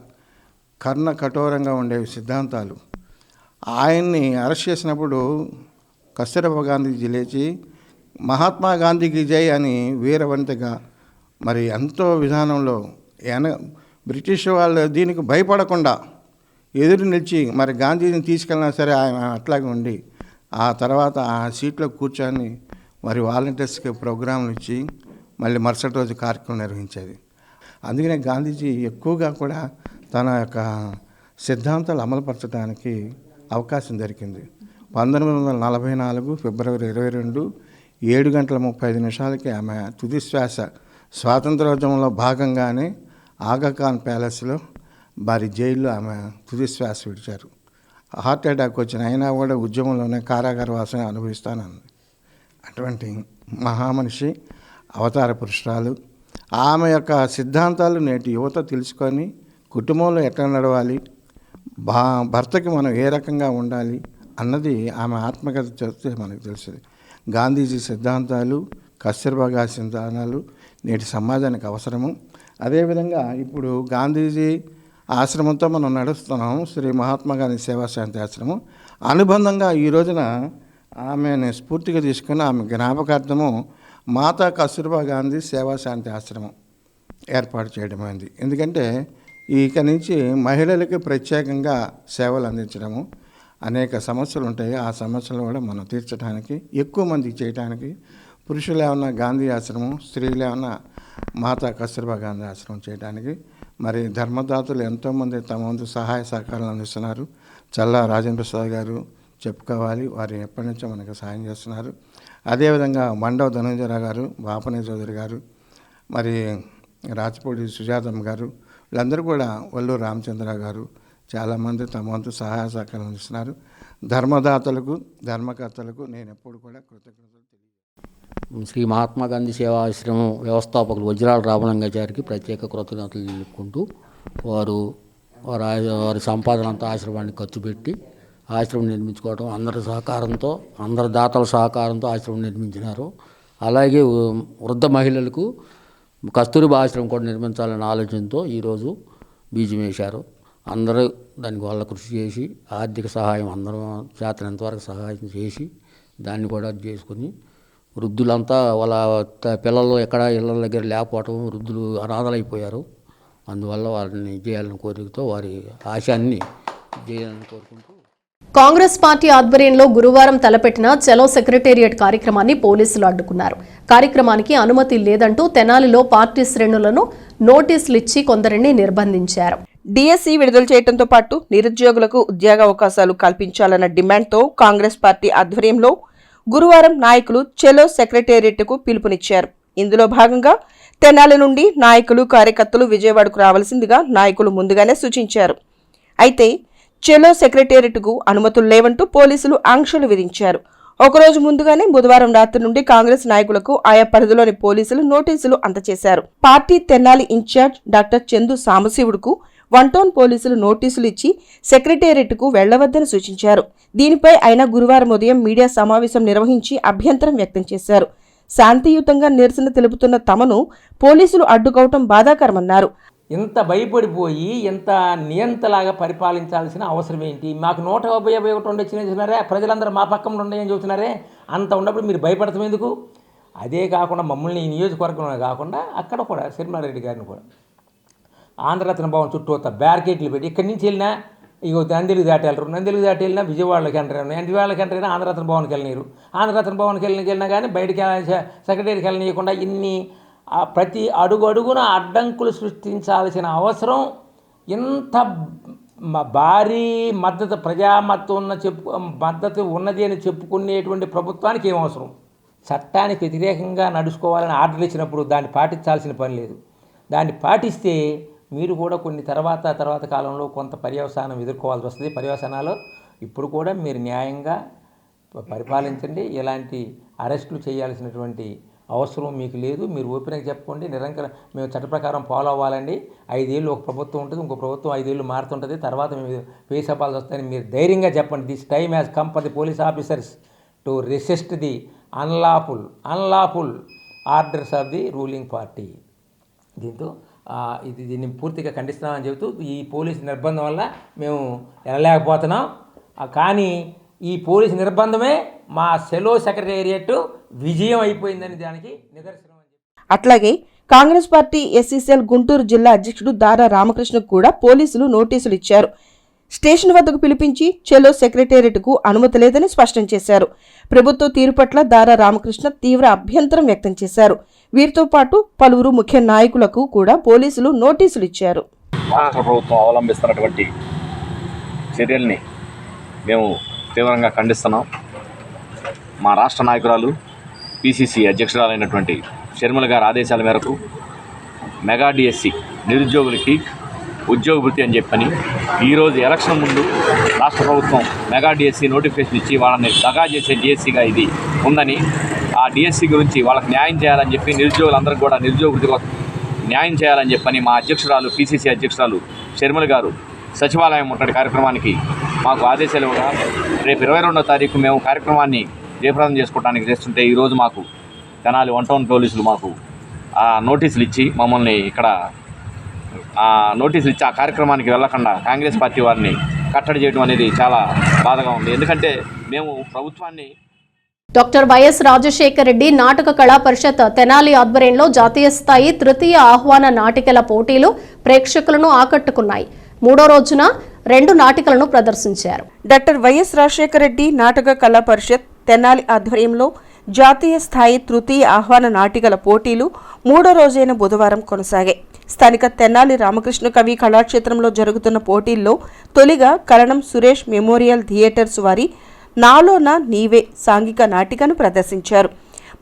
కర్ణ కఠోరంగా ఉండేవి సిద్ధాంతాలు. ఆయన్ని అరెస్ట్ చేసినప్పుడు కస్తూర్బా గాంధీజీ లేచి మహాత్మా గాంధీకి జై అని వీరవంతగా మరి ఎంతో విధానంలో బ్రిటిష్ వాళ్ళు దీనికి భయపడకుండా ఎదురు నిలిచి మరి గాంధీజీని తీసుకెళ్ళినా సరే ఆయన అట్లాగే ఉండి ఆ తర్వాత ఆ సీట్లో కూర్చొని మరి వాలంటీర్స్కి ప్రోగ్రాంలు ఇచ్చి మళ్ళీ మరుసటి రోజు కార్యక్రమం నిర్వహించేది. అందుకనే గాంధీజీ ఎక్కువగా కూడా తన యొక్క సిద్ధాంతాలు అమలుపరచడానికి అవకాశం దొరికింది. 1944 ఫిబ్రవరి 22 7:35 ఆమె తుది శ్వాస స్వాతంత్రోద్యమంలో భాగంగానే ఆగాఖాన్ ప్యాలెస్లో వారి జైల్లో ఆమె తుది శ్వాస విడిచారు. హార్ట్ అటాక్ వచ్చిన అయినా కూడా ఉద్యమంలోనే కారాగార వాసన అనుభవిస్తానంది. అటువంటి మహామనిషి, అవతార పురుషురాలు. ఆమె యొక్క సిద్ధాంతాలు నేటి యువత తెలుసుకొని కుటుంబంలో ఎట్లా నడవాలి, భర్తకి మనం ఏ రకంగా ఉండాలి అన్నది ఆమె ఆత్మకథ చదివితే మనకు తెలుస్తుంది. గాంధీజీ సిద్ధాంతాలు, కస్తూర్బా గాంధీ సిద్ధాంతాలు నేటి సమాజానికి అవసరము. అదేవిధంగా ఇప్పుడు గాంధీజీ ఆశ్రమంతో మనం నడుస్తున్నాం, శ్రీ మహాత్మా గాంధీ సేవా శాంతి ఆశ్రమం. అనుబంధంగా ఈ రోజున ఆమెను స్ఫూర్తిగా తీసుకుని ఆమె జ్ఞాపకార్థము మాతా కస్తూర్బా గాంధీ సేవా శాంతి ఆశ్రమం ఏర్పాటు చేయడమైంది. ఎందుకంటే ఇక నుంచి మహిళలకి ప్రత్యేకంగా సేవలు అందించడము, అనేక సమస్యలు ఉంటాయి. ఆ సమస్యలు కూడా మనం తీర్చడానికి, ఎక్కువ మందికి చేయడానికి పురుషులు ఏమన్నా గాంధీ ఆశ్రమం, స్త్రీలు ఏమన్నా మాతా కస్తూర్బా గాంధీ ఆశ్రమం చేయడానికి మరి ధర్మదాతలు ఎంతోమంది తమ వంతు సహాయ సహకారాలు అందిస్తున్నారు. చల్లా రాజేంద్ర ప్రసాద్ గారు చెప్పుకోవాలి, వారు ఎప్పటి నుంచో మనకు సహాయం చేస్తున్నారు. అదేవిధంగా మండవ ధనంజయరావు గారు, బాపనే చౌదరి గారు, మరి రాచపూడి సుజాతమ్మ గారు, వీళ్ళందరూ కూడా వల్లూరు రామచంద్రరావు గారు చాలామంది తమ వంతు సహాయ సహకారాలు అందిస్తున్నారు. ధర్మదాతలకు, ధర్మకర్తలకు నేను ఎప్పుడు కూడా కృతజ్ఞతలు తెలియజేస్తాను. శ్రీ మహాత్మా గాంధీ సేవా ఆశ్రమం వ్యవస్థాపకులు వజ్రాల రామలింగాచారికి ప్రత్యేక కృతజ్ఞతలు తెలుపుకుంటూ వారి సంపాదన అంతా ఆశ్రమానికి ఖర్చు పెట్టి ఆశ్రమం నిర్మించుకోవడం, అందరి సహకారంతో, అందరి దాతల సహకారంతో ఆశ్రమం నిర్మించినారు. అలాగే వృద్ధ మహిళలకు కస్తూర్బా ఆశ్రమం కూడా నిర్మించాలనే ఆలోచనతో ఈరోజు బీజం వేశారు. అందరూ దానికి వాళ్ళ కృషి చేసి ఆర్థిక సహాయం అందరూ చేతనంతవరకు సహాయం చేసి దాన్ని కూడా చేసుకుని వృద్ధులంతా వాళ్ళ పిల్లలు ఎక్కడ ఇళ్ళ దగ్గర లేకపోవటం, వృద్ధులు అనాథలైపోయారు. అందువల్ల వారిని చేయాలని కోరికతో వారి ఆశయాన్ని చేయాలని కోరుకుంటూ కాంగ్రెస్ పార్టీ ఆధ్వర్యంలో గురువారం తలపెట్టిన చలో సెక్రటేరియట్ కార్యక్రమాన్ని పోలీసులు అడ్డుకున్నారు. కార్యక్రమానికి అనుమతి లేదంటూ తెనాలిలో పార్టీ శ్రేణులను నోటీసులు ఇచ్చి కొందరిని నిర్బంధించారు. డిఎస్సి విడుదల చేయడంతో పాటు నిరుద్యోగులకు ఉద్యోగ అవకాశాలు కల్పించాలన్న డిమాండ్తో కాంగ్రెస్ పార్టీ ఆధ్వర్యంలో గురువారం నాయకులు చెలో సెక్రటేరియట్కు పిలుపునిచ్చారు. ఇందులో భాగంగా తెనాలి నుండి నాయకులు కార్యకర్తలు విజయవాడకు రావాల్సిందిగా నాయకులు ముందుగానే సూచించారు. అయితే చెలో సెక్రటేరియట్కు అనుమతులు లేవంటూ పోలీసులు ఆంక్షలు విధించారు. ఒకరోజు ముందుగానే బుధవారం రాత్రి నుండి కాంగ్రెస్ నాయకులకు ఆయా పరిధిలోని పోలీసులు నోటీసులు అందజేశారు. Party Tenali incharge doctor Chandu సాంబశివుడుకు 1 టౌన్ పోలీసులు నోటీసులు ఇచ్చి సెక్రటేరియట్కు వెళ్లవద్దని సూచించారు. దీనిపై ఆయన గురువారం ఉదయం మీడియా సమావేశం నిర్వహించి అభ్యంతరం వ్యక్తం చేశారు. శాంతియుతంగా నిరసన తెలుపుతున్న తమను పోలీసులు అడ్డుకోవటం బాధాకరమన్నారు. ఇంత భయపడిపోయి ఇంత నియంతలాగా పరిపాలించాల్సిన అవసరం ఏంటి? మాకు 151 వచ్చినాయి చూస్తున్నారే, ప్రజలందరూ మా పక్కన ఉన్నాయని చూస్తున్నారే. అంత ఉన్నప్పుడు మీరు భయపడతాం ఎందుకు? అదే కాకుండా మమ్మల్ని ఈ నియోజకవర్గంలో కాకుండా అక్కడ కూడా శర్మారెడ్డి గారిని కూడా ఆంధ్రరత్న భవన్ చుట్టూ బ్యారికేట్లు పెట్టి ఇక్కడి నుంచి వెళ్ళినా ఇగో నందిలు దాటి వెళ్ళరు, నందిలు దాటి వెళ్ళినా విజయవాడలోకి విజయవాడకి ఎంటర్ అయినా ఆంధ్రరత్న భవన్కి వెళ్ళనీరు, ఆంధ్రరత్న భవన్కి వెళ్ళినా కానీ బయటికి సెక్రటరీకి వెళ్ళనీయకుండా ఇన్ని ప్రతి అడుగున అడ్డంకులు సృష్టించాల్సిన అవసరం ఇంత భారీ మద్దతు మద్దతు ఉన్నది అని చెప్పుకునేటువంటి ప్రభుత్వానికి ఏం అవసరం? చట్టానికి వ్యతిరేకంగా నడుచుకోవాలని ఆర్డర్లు ఇచ్చినప్పుడు దాన్ని పాటించాల్సిన పని లేదు. దాన్ని పాటిస్తే మీరు కూడా కొన్ని తర్వాత కాలంలో కొంత పర్యవసానం ఎదుర్కోవాల్సి వస్తుంది. పర్యవసానాలు ఇప్పుడు కూడా మీరు న్యాయంగా పరిపాలించండి. ఎలాంటి అరెస్టులు చేయాల్సినటువంటి అవసరం మీకు లేదు. మీరు ఓపెన్గా చెప్పుకోండి. నిరంతరం మేము చట్ట ప్రకారం ఫాలో అవ్వాలండి. 5 ఏళ్ళు ఒక ప్రభుత్వం ఉంటుంది, ఇంకో ప్రభుత్వం 5 ఏళ్ళు మారుతుంటుంది, తర్వాత మేము ఫేస్ అవ్వాల్సి వస్తాయని మీరు ధైర్యంగా చెప్పండి. This time has come for the police officers to resist the unlawful orders of the ruling party. దీన్ని పూర్తిగా ఖండిస్తున్నామని చెబుతూ ఈ పోలీసు నిర్బంధం వల్ల మేము వెళ్ళలేకపోతున్నాం. కానీ ఈ పోలీసు నిర్బంధమే మా సెలో సెక్రటేరియట్ విజయం అయిపోయిందని దానికి నిదర్శనం. అట్లాగే కాంగ్రెస్ పార్టీ ఎస్సీసీఎల్ గుంటూరు జిల్లా అధ్యక్షుడు దారా రామకృష్ణకు కూడా పోలీసులు నోటీసులు ఇచ్చారు. స్టేషన్ వద్దకు పిలిపించి చెలో సెక్రటేరియట్కు అనుమతి లేదని స్పష్టం చేశారు. ప్రభుత్వ తీరు పట్ల దారా రామకృష్ణ తీవ్ర అభ్యంతరం వ్యక్తం చేశారు. వీరితో పాటు పలువురు ముఖ్య నాయకులకు కూడా పోలీసులు నోటీసులు ఇచ్చారు. రాష్ట్ర ప్రభుత్వం అవలంబిస్తున్నటువంటి చర్యల్ని మేము తీవ్రంగా ఖండిస్తున్నాం. మా రాష్ట్ర నాయకురాలు పిసిసి అధ్యక్షురాలైనటువంటి షర్మిల గారి ఆదేశాల మేరకు మెగా డిఎస్సి నిరుద్యోగులకి ఉద్యోగ వృత్తి అని చెప్పని ఈరోజు ఎలక్షన్ ముందు రాష్ట్ర ప్రభుత్వం మెగా డిఎస్సి నోటిఫికేషన్ ఇచ్చి వాళ్ళని దగా చేసే డిఎస్సిగా ఇది ఉందని, ఆ డిఎస్సి గురించి వాళ్ళకి న్యాయం చేయాలని చెప్పి నిరుద్యోగులందరికీ కూడా నిరుద్యోగ వృత్తి కోసం న్యాయం చేయాలని చెప్పని మా అధ్యక్షురాలు పిసిసి అధ్యక్షురాలు షర్మిల గారు సచివాలయం ముట్టడి కార్యక్రమానికి మాకు ఆదేశాలు ఇవ్వగా రేపు 22వ తారీఖు మేము కార్యక్రమాన్ని జయప్రదం చేసుకోవడానికి చేస్తుంటే ఈరోజు మాకు తెనాలి 1 టౌన్ పోలీసులు మాకు నోటీసులు ఇచ్చి మమ్మల్ని ఇక్కడ నోటీసులు ఇచ్చి ఆ కార్యక్రమానికి వెళ్ళకుండా కాంగ్రెస్ పార్టీ వారిని కట్టడి చేయడం అనేది చాలా బాధగా ఉంది. ఎందుకంటే మేము ప్రభుత్వాన్ని డాక్టర్ వైఎస్ రాజశేఖర రెడ్డి నాటక కళా పరిషత్ తెనాలి ఆధ్వర్యంలో జాతీయ స్థాయి తృతీయ ఆహ్వాన నాటికల పోటీలు ప్రేక్షకులను ఆకట్టుకున్నాయి. 3వ రోజున 2 నాటికలను ప్రదర్శించారు. డాక్టర్ వైఎస్ రాజశేఖర రెడ్డి నాటక కళా పరిషత్ తెనాలి ఆధ్వర్యంలో జాతీయ స్థాయి తృతీయ ఆహ్వాన నాటికల పోటీలు 3వ రోజైన బుధవారం కొనసాగాయి. స్థానిక తెనాలి రామకృష్ణ కవి కళాక్షేత్రంలో జరుగుతున్న పోటీల్లో తొలిగా కరణం సురేష్ మెమోరియల్ థియేటర్స్ వారి నాలోన నీవే సాంఘిక నాటికను ప్రదర్శించారు.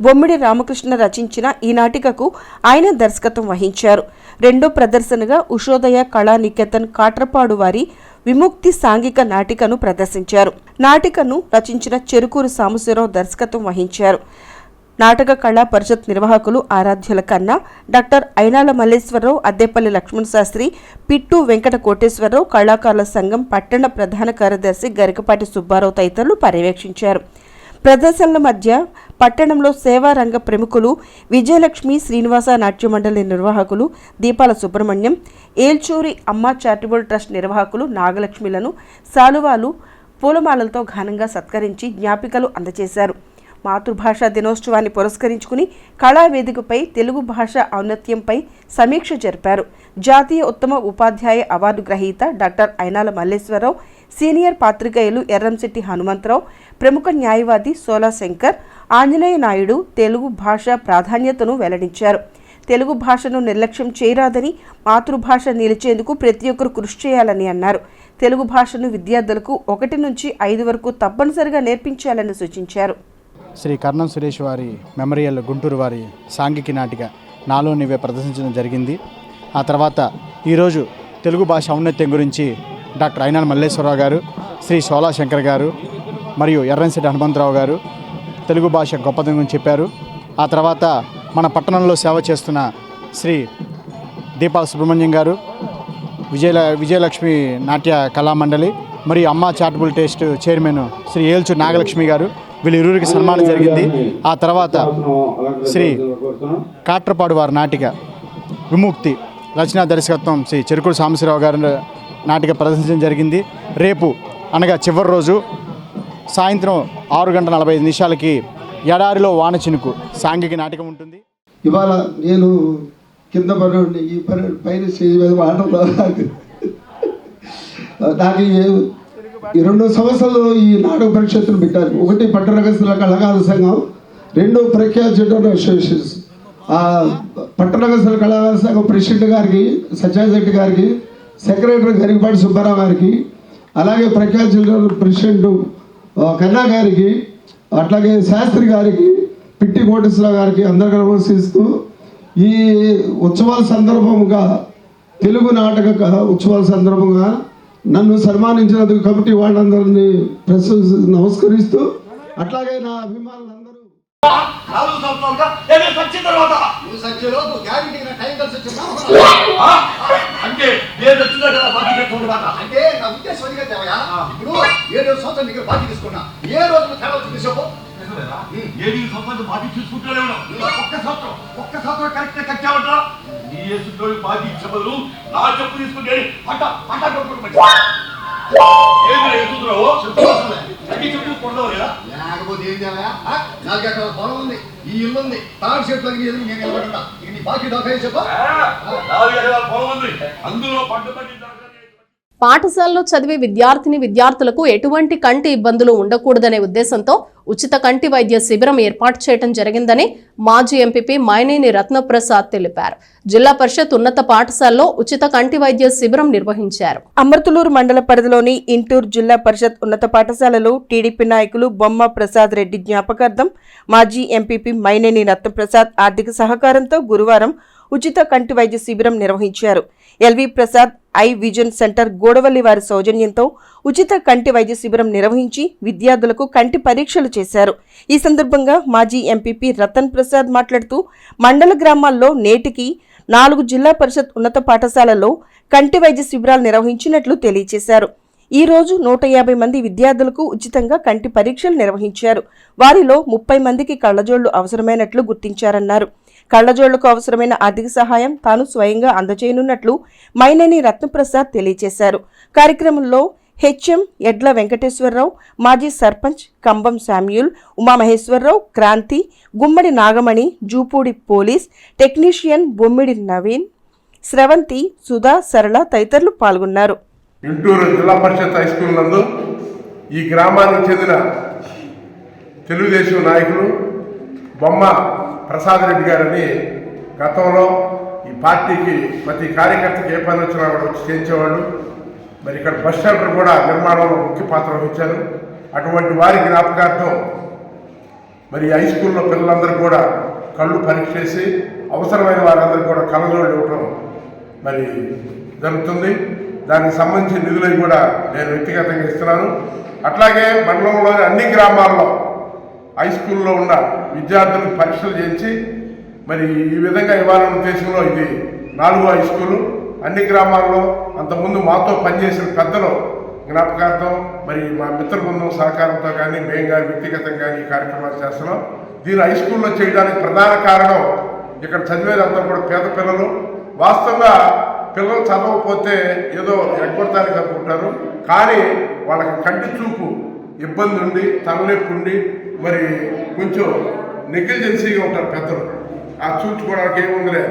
బొమ్మిడి రామకృష్ణ రచించిన ఈ నాటికకు ఆయన దర్శకత్వం వహించారు. రెండో ప్రదర్శనగా ఉషోదయ కళానికేతన్ కాట్రపాడు వారి విముక్తి సాంఘిక నాటికను ప్రదర్శించారు. నాటికను రచించిన చెరుకూరు సాంబశివరావు దర్శకత్వం వహించారు. నాటక కళా పరిషత్ నిర్వాహకులు ఆరాధ్యుల కన్నా, డాక్టర్ అయినాల మల్లేశ్వరరావు, అద్దేపల్లి లక్ష్మణ శాస్త్రి, పిట్టు వెంకట కోటేశ్వరరావు, కళాకారుల సంఘం పట్టణ ప్రధాన కార్యదర్శి గరికపాటి సుబ్బారావు తదితరులు పర్యవేక్షించారు. ప్రదర్శనల మధ్య పట్టణంలో సేవారంగ ప్రముఖులు విజయలక్ష్మి శ్రీనివాస నాట్య మండలి నిర్వాహకులు దీపాల సుబ్రహ్మణ్యం, ఏల్చూరి అమ్మ చారిటబుల్ ట్రస్ట్ నిర్వాహకులు నాగలక్ష్మిలను శాలువాలు పూలమాలలతో ఘనంగా సత్కరించి జ్ఞాపికలు అందజేశారు. మాతృభాషా దినోత్సవాన్ని పురస్కరించుకుని కళావేదికపై తెలుగు భాష ఔన్నత్యంపై సమీక్ష జరిపారు. జాతీయ ఉత్తమ ఉపాధ్యాయ అవార్డు గ్రహీత డాక్టర్ అయినాల మల్లేశ్వరరావు, సీనియర్ పాత్రికేయులు ఎర్రంశెట్టి హనుమంతరావు, ప్రముఖ న్యాయవాది సోలా శంకర్, ఆంజనేయ నాయుడు తెలుగు భాష ప్రాధాన్యతను వెల్లడించారు. తెలుగు భాషను నిర్లక్ష్యం చేయరాదని, మాతృభాష నిలిచేందుకు ప్రతి ఒక్కరు కృషి చేయాలని అన్నారు. తెలుగు భాషను విద్యార్థులకు 1 నుంచి 5 వరకు తప్పనిసరిగా నేర్పించాలని సూచించారు. శ్రీ కర్ణం సురేష్ వారి మెమోరియల్ గుంటూరు వారి సాంఘిక నాటిక నాలో నీవే ప్రదర్శించడం జరిగింది. ఆ తర్వాత ఈరోజు తెలుగు భాష ఔన్నత్యం గురించి డాక్టర్ అయినాన్ మల్లేశ్వరరావు గారు, శ్రీ సోలా శంకర్ గారు మరియు ఎర్రంశెట్టి హనుమంతరావు గారు తెలుగు భాష గొప్పతనం గురించి చెప్పారు. ఆ తర్వాత మన పట్టణంలో సేవ చేస్తున్న శ్రీ దీపాల సుబ్రహ్మణ్యం గారు, విజయలక్ష్మి నాట్య కళామండలి మరియు Amma charitable trust chairman Shri Elchu Nagalakshmi గారు, వీళ్ళిరువురికి సన్మానం జరిగింది. ఆ తర్వాత శ్రీ కాట్రపాడు వారి నాటిక విముక్తి రచనా దర్శకత్వం శ్రీ చెరుకుడు సాంబశివరావు గారి నాటిక ప్రదర్శించడం జరిగింది. రేపు అనగా చివరి రోజు సాయంత్రం 6:45 ఎడారిలో వాన చినుకు సాంఘిక నాటకం ఉంటుంది. ఇవాళ నేను కింద పడి ఈ పైన స్టేజ్ మీద మాట్లాడతా నాకు ఈ 2 సంవత్సరాలు ఈ నాటక పరిషత్తులు పెట్టారు. 1 పట్టణగస్తుల కళాకారుల సంఘం, 2 ప్రఖ్యాత చిల్డ్రన్ అసోసియేషన్స్. పట్టణగస్తుల కళాకారుల సంఘం ప్రెసిడెంట్ గారికి, సత్యాశెట్టి గారికి, సెక్రటరీ గరికపాటి సుబ్బారావు గారికి, అలాగే ప్రఖ్యాత చిల్డ్రన్ ప్రెసిడెంట్ కన్నా గారికి, అట్లాగే శాస్త్రి గారికి, పిట్టి కోటేశ్వరరావు గారికి అందరికీ నమస్కరిస్తూ ఈ ఉత్సవాల సందర్భంగా తెలుగు నాటక ఉత్సవాల సందర్భంగా నన్ను సన్మానించినందుకు కమిటీ వాళ్ళందరినీ నమస్కరిస్తూ, అట్లాగే నా అభిమానులందరూ లేకపోతే ఏం చేయాలా? 4 ఎకరాల పొలం ఉంది, ఈ ఇల్లు ఉంది, తాడు చెట్లు నేను నిలబడ్డా. ఇక నీ బాకీ డోకా చెప్పు. 4 ఎకరాల పొలం ఉంది, అందులో పట్టుబడి పాఠశాలలో చదివే విద్యార్థులకు ఎటువంటి కంటి ఇబ్బందులు ఉండకూడదనే ఉద్దేశంతో ఉచిత కంటి వైద్య శిబిరం ఏర్పాటు చేయడం జరిగిందని మాజీ ఎంపీపీ మైనేని రత్నప్రసాద్ తెలిపారు. జిల్లా పరిషత్ ఉన్నత పాఠశాలలో ఉచిత కంటి వైద్య శిబిరం నిర్వహించారు. అమర్తులూరు మండల పరిధిలోని ఇంటూరు జిల్లా పరిషత్ ఉన్నత పాఠశాలలో టీడీపీ నాయకులు బొమ్మ ప్రసాద్ రెడ్డి జ్ఞాపకార్థం మాజీ ఎంపీపీ మైనేని రత్నప్రసాద్ ఆర్థిక సహకారంతో గురువారం ఉచిత కంటి వైద్య శిబిరం నిర్వహించారు. LV Prasad eye vision centre Godavalli వారి సౌజన్యంతో ఉచిత కంటి వైద్య శిబిరం నిర్వహించి విద్యార్థులకు కంటి పరీక్షలు చేశారు. ఈ సందర్భంగా మాజీ ఎంపీపీ రతన్ ప్రసాద్ మాట్లాడుతూ మండల గ్రామాల్లో నేటికి 4 జిల్లా పరిషత్ ఉన్నత పాఠశాలల్లో కంటి వైద్య శిబిరాలు నిర్వహించినట్లు తెలియజేశారు. ఈ రోజు 150 మంది విద్యార్థులకు ఉచితంగా కంటి పరీక్షలు నిర్వహించారు. వారిలో 30 మందికి కళ్లజోళ్లు అవసరమైనట్లు గుర్తించారన్నారు. కళ్లజోళ్లకు అవసరమైన ఆర్థిక సహాయం తాను స్వయంగా అందజేయనున్నట్లు మైనేని రత్నప్రసాద్ తెలియజేశారు. కార్యక్రమంలో హెచ్ఎం ఎడ్ల వెంకటేశ్వరరావు, మాజీ సర్పంచ్ కంబం శామ్యూల్, ఉమామహేశ్వరరావు, క్రాంతి, గుమ్మడి నాగమణి, జూపూడి పోలీస్ టెక్నీషియన్ బొమ్మిడి నవీన్, స్రవంతి, సుధా, సరళ తదితరులు పాల్గొన్నారు. ఇంటూరు జిల్లా పరిషత్ హై స్కూల్ నందు ఈ గ్రామానికి చెందిన తెలుగుదేశం నాయకులు బొమ్మ ప్రసాద్ రెడ్డి గారని గతంలో ఈ పార్టీకి ప్రతి కార్యకర్తకి ఏ పని వచ్చినా కూడా వచ్చి చేయించేవాళ్ళు. మరి ఇక్కడ బస్ షెల్టర్ కూడా నిర్మాణంలో ముఖ్య పాత్ర వహించారు. అటువంటి వారి జ్ఞాపకార్థం మరి హై స్కూల్లో పిల్లలందరూ కూడా కళ్ళు పరీక్ష చేసి అవసరమైన వారందరూ కూడా కళ్ళజోళ్ళు ఇవ్వటం మరి జరుగుతుంది. దానికి సంబంధించిన నిధులు కూడా నేను వ్యక్తిగతంగా ఇస్తున్నాను. అట్లాగే మండలంలోని అన్ని గ్రామాల్లో హై స్కూల్లో ఉన్న విద్యార్థులకు పరీక్షలు చేయించి మరి ఈ విధంగా ఇవ్వాలన్న ఉద్దేశంలో ఇది 4వ హై స్కూలు. అన్ని గ్రామాల్లో అంతకుముందు మాతో పనిచేసిన పెద్దలు జ్ఞాపకార్థం మరి మా మిత్ర బృందం సహకారంతో కానీ మేము కానీ వ్యక్తిగతంగా ఈ కార్యక్రమాలు చేస్తున్నాం. దీని హై స్కూల్లో చేయడానికి ప్రధాన కారణం ఇక్కడ చదివేదంతా కూడా పేద పిల్లలు. వాస్తవంగా పిల్లలు చదవకపోతే ఏదో ఎగ్గొడతానికి అనుకుంటారు, కానీ వాళ్ళకి కంటి చూపు ఇబ్బంది ఉండి తలనొప్పి ఉండి మరి కొంచెం నెగ్లిజెన్సీగా ఉంటారు పెద్దలు. ఆ చూసుకోవడానికి ఏముందిలే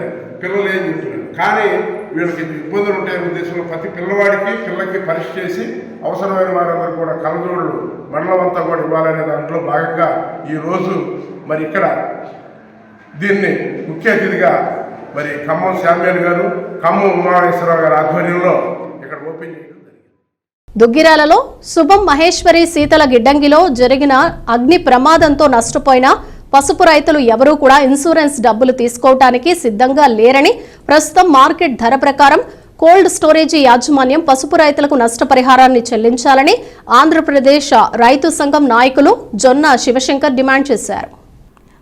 పిల్లలు ఏం చెప్తున్నారు, కానీ వీళ్ళకి ఇబ్బందులు ఉంటాయనే ఉద్దేశంలో ప్రతి పిల్లకి పరీక్ష చేసి అవసరమైన వారందరూ కూడా కళ్ళజోళ్ళు మండలం అంతా కూడా ఇవ్వాలనే దాంట్లో భాగంగా ఈరోజు మరి ఇక్కడ దీన్ని ముఖ్య అతిథిగా మరి ఖమ్మం శామ్యాన్ గారు, ఖమ్మం ఉమామహేశ్వరరావు గారి ఆధ్వర్యంలో ఇక్కడ ఓపెన్ చేయడం. దుగ్గిరాలలో శుభం మహేశ్వరి శీతల గిడ్డంగిలో జరిగిన అగ్ని ప్రమాదంతో నష్టపోయిన పసుపు రైతులు ఎవరూ కూడా ఇన్సూరెన్స్ డబ్బులు తీసుకోవడానికి సిద్ధంగా లేరని, ప్రస్తుతం మార్కెట్ ధర ప్రకారం కోల్డ్ స్టోరేజీ యాజమాన్యం పసుపు రైతులకు నష్టపరిహారాన్ని చెల్లించాలని ఆంధ్రప్రదేశ్ రైతు సంఘం నాయకులు జొన్న శివశంకర్ డిమాండ్ చేశారు.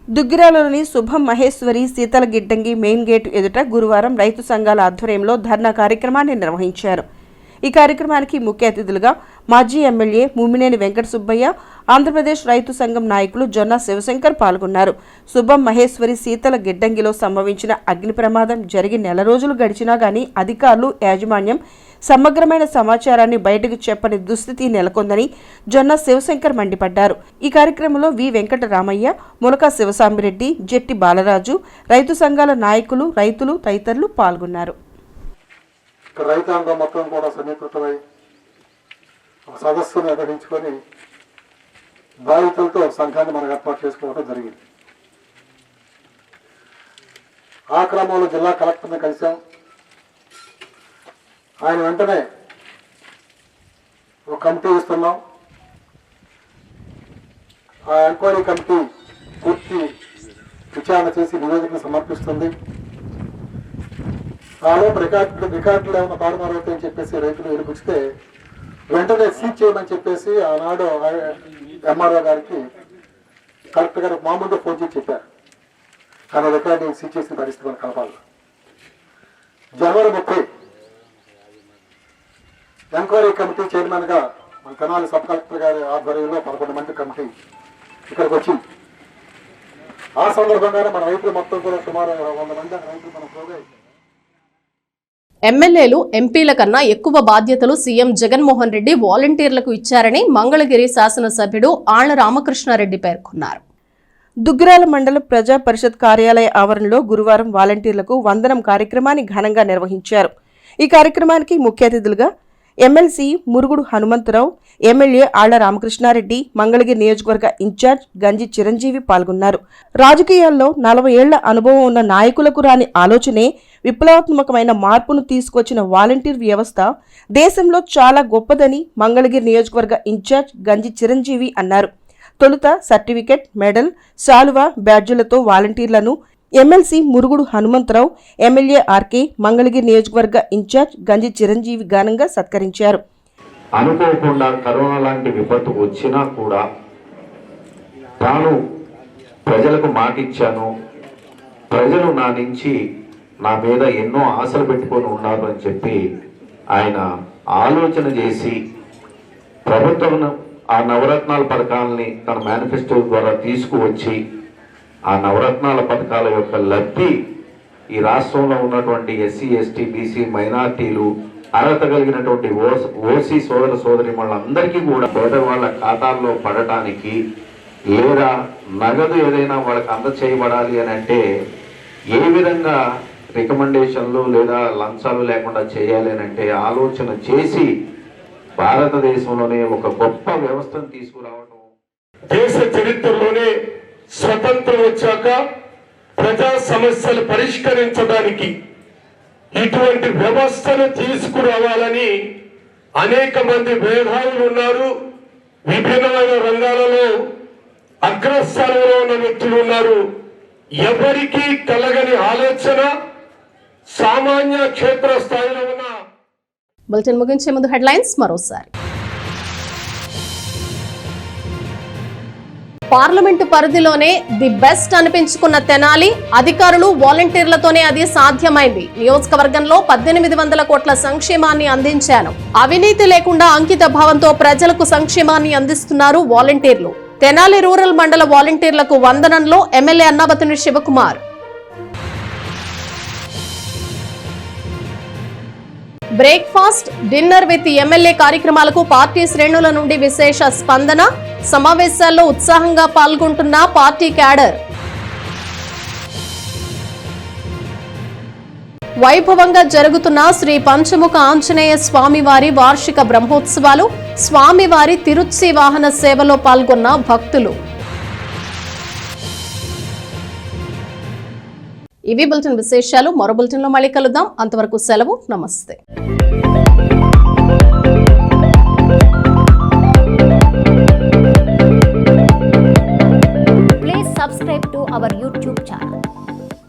దుగ్గిరాలలోని శుభం మహేశ్వరి శీతల గిడ్డంగి మెయిన్ గేటు ఎదుట గురువారం రైతు సంఘాల ఆధ్వర్యంలో ధర్నా కార్యక్రమాన్ని నిర్వహించారు. ఈ కార్యక్రమానికి ముఖ్య అతిథులుగా మాజీ ఎమ్మెల్యే ముమ్మినేని వెంకట సుబ్బయ్య, ఆంధ్రప్రదేశ్ రైతు సంఘం నాయకులు జొన్న శివశంకర్ పాల్గొన్నారు. శుభం మహేశ్వరి శీతల గిడ్డంగిలో సంభవించిన అగ్ని ప్రమాదం జరిగి నెల రోజులు గడిచినా గానీ అధికారులు, యాజమాన్యం సమగ్రమైన సమాచారాన్ని బయటకు చెప్పని దుస్థితి నెలకొందని జొన్న శివశంకర్ మండిపడ్డారు. ఈ కార్యక్రమంలో వి వెంకటరామయ్య, ములక శివసాంబిరెడ్డి, జెట్టి బాలరాజు, రైతు సంఘాల నాయకులు, రైతులు తదితరులు పాల్గొన్నారు. రైతాంగం మొత్తం కూడా సమీకృతమై ఒక సదస్సు నిర్వహించుకొని బాధితులతో సంఘాన్ని మనం ఏర్పాటు చేసుకోవడం జరిగింది. ఆ క్రమంలో జిల్లా కలెక్టర్ని కలిశాం. ఆయన వెంటనే ఒక కమిటీ ఇస్తున్నాం. ఆ ఎంక్వైరీ కమిటీ పూర్తి విచారణ చేసి నివేదికను సమర్పిస్తుంది. ఆలోపు రికార్డులు ఏమైనా తారుమారవుతాయని చెప్పేసి రైతులు వెలుగుచ్చితే వెంటనే సీజ్ చేయమని చెప్పేసి ఆనాడు ఎంఆర్ఓ గారికి కలెక్టర్ గారు మామూలుగా ఫోన్ చేసి చెప్పారు. కానీ రికార్డు సీజ్ చేసిన పరిస్థితి మనం కలపాలి. జనవరి 30 ఎంక్వైరీ కమిటీ చైర్మన్ గా మన తెనాలి సబ్ కలెక్టర్ గారి ఆధ్వర్యంలో 11 మంది కమిటీ ఇక్కడికి వచ్చింది. ఆ సందర్భంగానే మన రైతులు మొత్తం కూడా సుమారు 100 మంది రైతులు మనం పోగా ఎమ్మెల్యేలు, ఎంపీల కన్నా ఎక్కువ బాధ్యతలు సీఎం జగన్మోహన్ రెడ్డి వాలంటీర్లకు ఇచ్చారని మంగళగిరి శాసనసభ్యుడు ఆళ్ల రామకృష్ణారెడ్డి పేర్కొన్నారు. దుగ్గిరాల మండల ప్రజా పరిషత్ కార్యాలయ ఆవరణలో గురువారం వాలంటీర్లకు వందనం కార్యక్రమాన్ని ఘనంగా నిర్వహించారు. ఈ కార్యక్రమానికి ముఖ్య అతిథులుగా ఎమ్మెల్సీ మురుగుడు హనుమంతరావు, ఎమ్మెల్యే ఆళ్ల రామకృష్ణారెడ్డి, మంగళగిరి నియోజకవర్గ ఇన్ఛార్జ్ గంజి చిరంజీవి పాల్గొన్నారు. రాజకీయాల్లో 40 ఏళ్ల అనుభవం ఉన్న నాయకులకు రాని ఆలోచనే విప్లవాత్మకమైన మార్పును తీసుకొచ్చిన వాలంటీర్ వ్యవస్థ దేశంలో చాలా గొప్పదని మంగళగిరి నియోజకవర్గ ఇన్ఛార్జ్ గంజి చిరంజీవి అన్నారు. తొలుత సర్టిఫికెట్, మెడల్, శాలువా, బ్యాడ్జీలతో వాలంటీర్లను MLC Murugudu Hanumantharao, MLA RK, Mangalagiri నియోజకవర్గ ఇన్ఛార్జ్ గంజి చిరంజీవి ఘనంగా సత్కరించారు. అనుకోకుండా కరోనా లాంటి విపత్తు వచ్చినా కూడా తాను ప్రజలకు మాటిచ్చాను, ప్రజలు నా నుంచి నా మీద ఎన్నో ఆశలు పెట్టుకొని ఉన్నారు అని చెప్పి ఆయన ఆలోచన చేసి ప్రభుత్వం ఆ నవరత్నాల పథకాలని తన మేనిఫెస్టో ద్వారా తీసుకువచ్చి ఆ నవరత్నాల పథకాల యొక్క లబ్ధి ఈ రాష్ట్రంలో ఉన్నటువంటి ఎస్సీ, ఎస్టీ, బీసీ, మైనార్టీలు, అర్హత కలిగినటువంటి ఓసీ సోదర సోదరీమణులందరికీ కూడా పేదవాళ్ళ ఖాతాల్లో పడటానికి లేదా నగదు ఏదైనా వాళ్ళకి అందచేయబడాలి అని అంటే ఏ విధంగా రికమెండేషన్లు లేదా లంచాలు లేకుండా చేయాలి అని అంటే ఆలోచన చేసి భారతదేశంలోనే ఒక గొప్ప వ్యవస్థను తీసుకురావడం. దేశ చరిత్రలోనే స్వతంత్రం వచ్చాక ప్రజా సమస్యలు పరిష్కరించడానికి ఇటువంటి వ్యవస్థను తీసుకురావాలని అనేక మంది మేధావులు ఉన్నారు. విభిన్నమైన రంగాలలో అగ్రస్థానంలో ఉన్న వ్యక్తులు ఉన్నారు. ఎవరికీ కలగని ఆలోచన సామాన్య క్షేత్ర స్థాయిలో ఉన్న. బులెటిన్ ముగించే ముందు హెడ్లైన్స్ మరోసారి. పార్లమెంటు పరిధిలోనే ది బెస్ట్ అనిపించుకున్న తెనాలి, అధికారులు, వాలంటీర్లతోనే అది సాధ్యమైంది. నియోజకవర్గంలో 1800 కోట్ల సంక్షేమాన్ని అందించాను. అవినీతి లేకుండా అంకిత భావంతో ప్రజలకు సంక్షేమాన్ని అందిస్తున్నారు వాలంటీర్లు. తెనాలి రూరల్ మండల వాలంటీర్లకు వందనంలో MLA Annabathini Sivakumar. Breakfast, dinner with MLA కార్యక్రమాలకు పార్టీ శ్రేణుల నుండి విశేష స్పందన. సమావేశాల్లో ఉత్సాహంగా పాల్గొంటున్న పార్టీ క్యాడర్. వైభవంగా జరుగుతున్న శ్రీ పంచముఖ ఆంజనేయ స్వామివారి వార్షిక బ్రహ్మోత్సవాలు. స్వామివారి తిరుచి వాహన సేవలో పాల్గొన్న భక్తులు. ఇవి బులెటిన్ విశేషాలు. మరో బులెటిన్లో మళ్ళీ కలుద్దాం. అంతవరకు సెలవు. నమస్తే.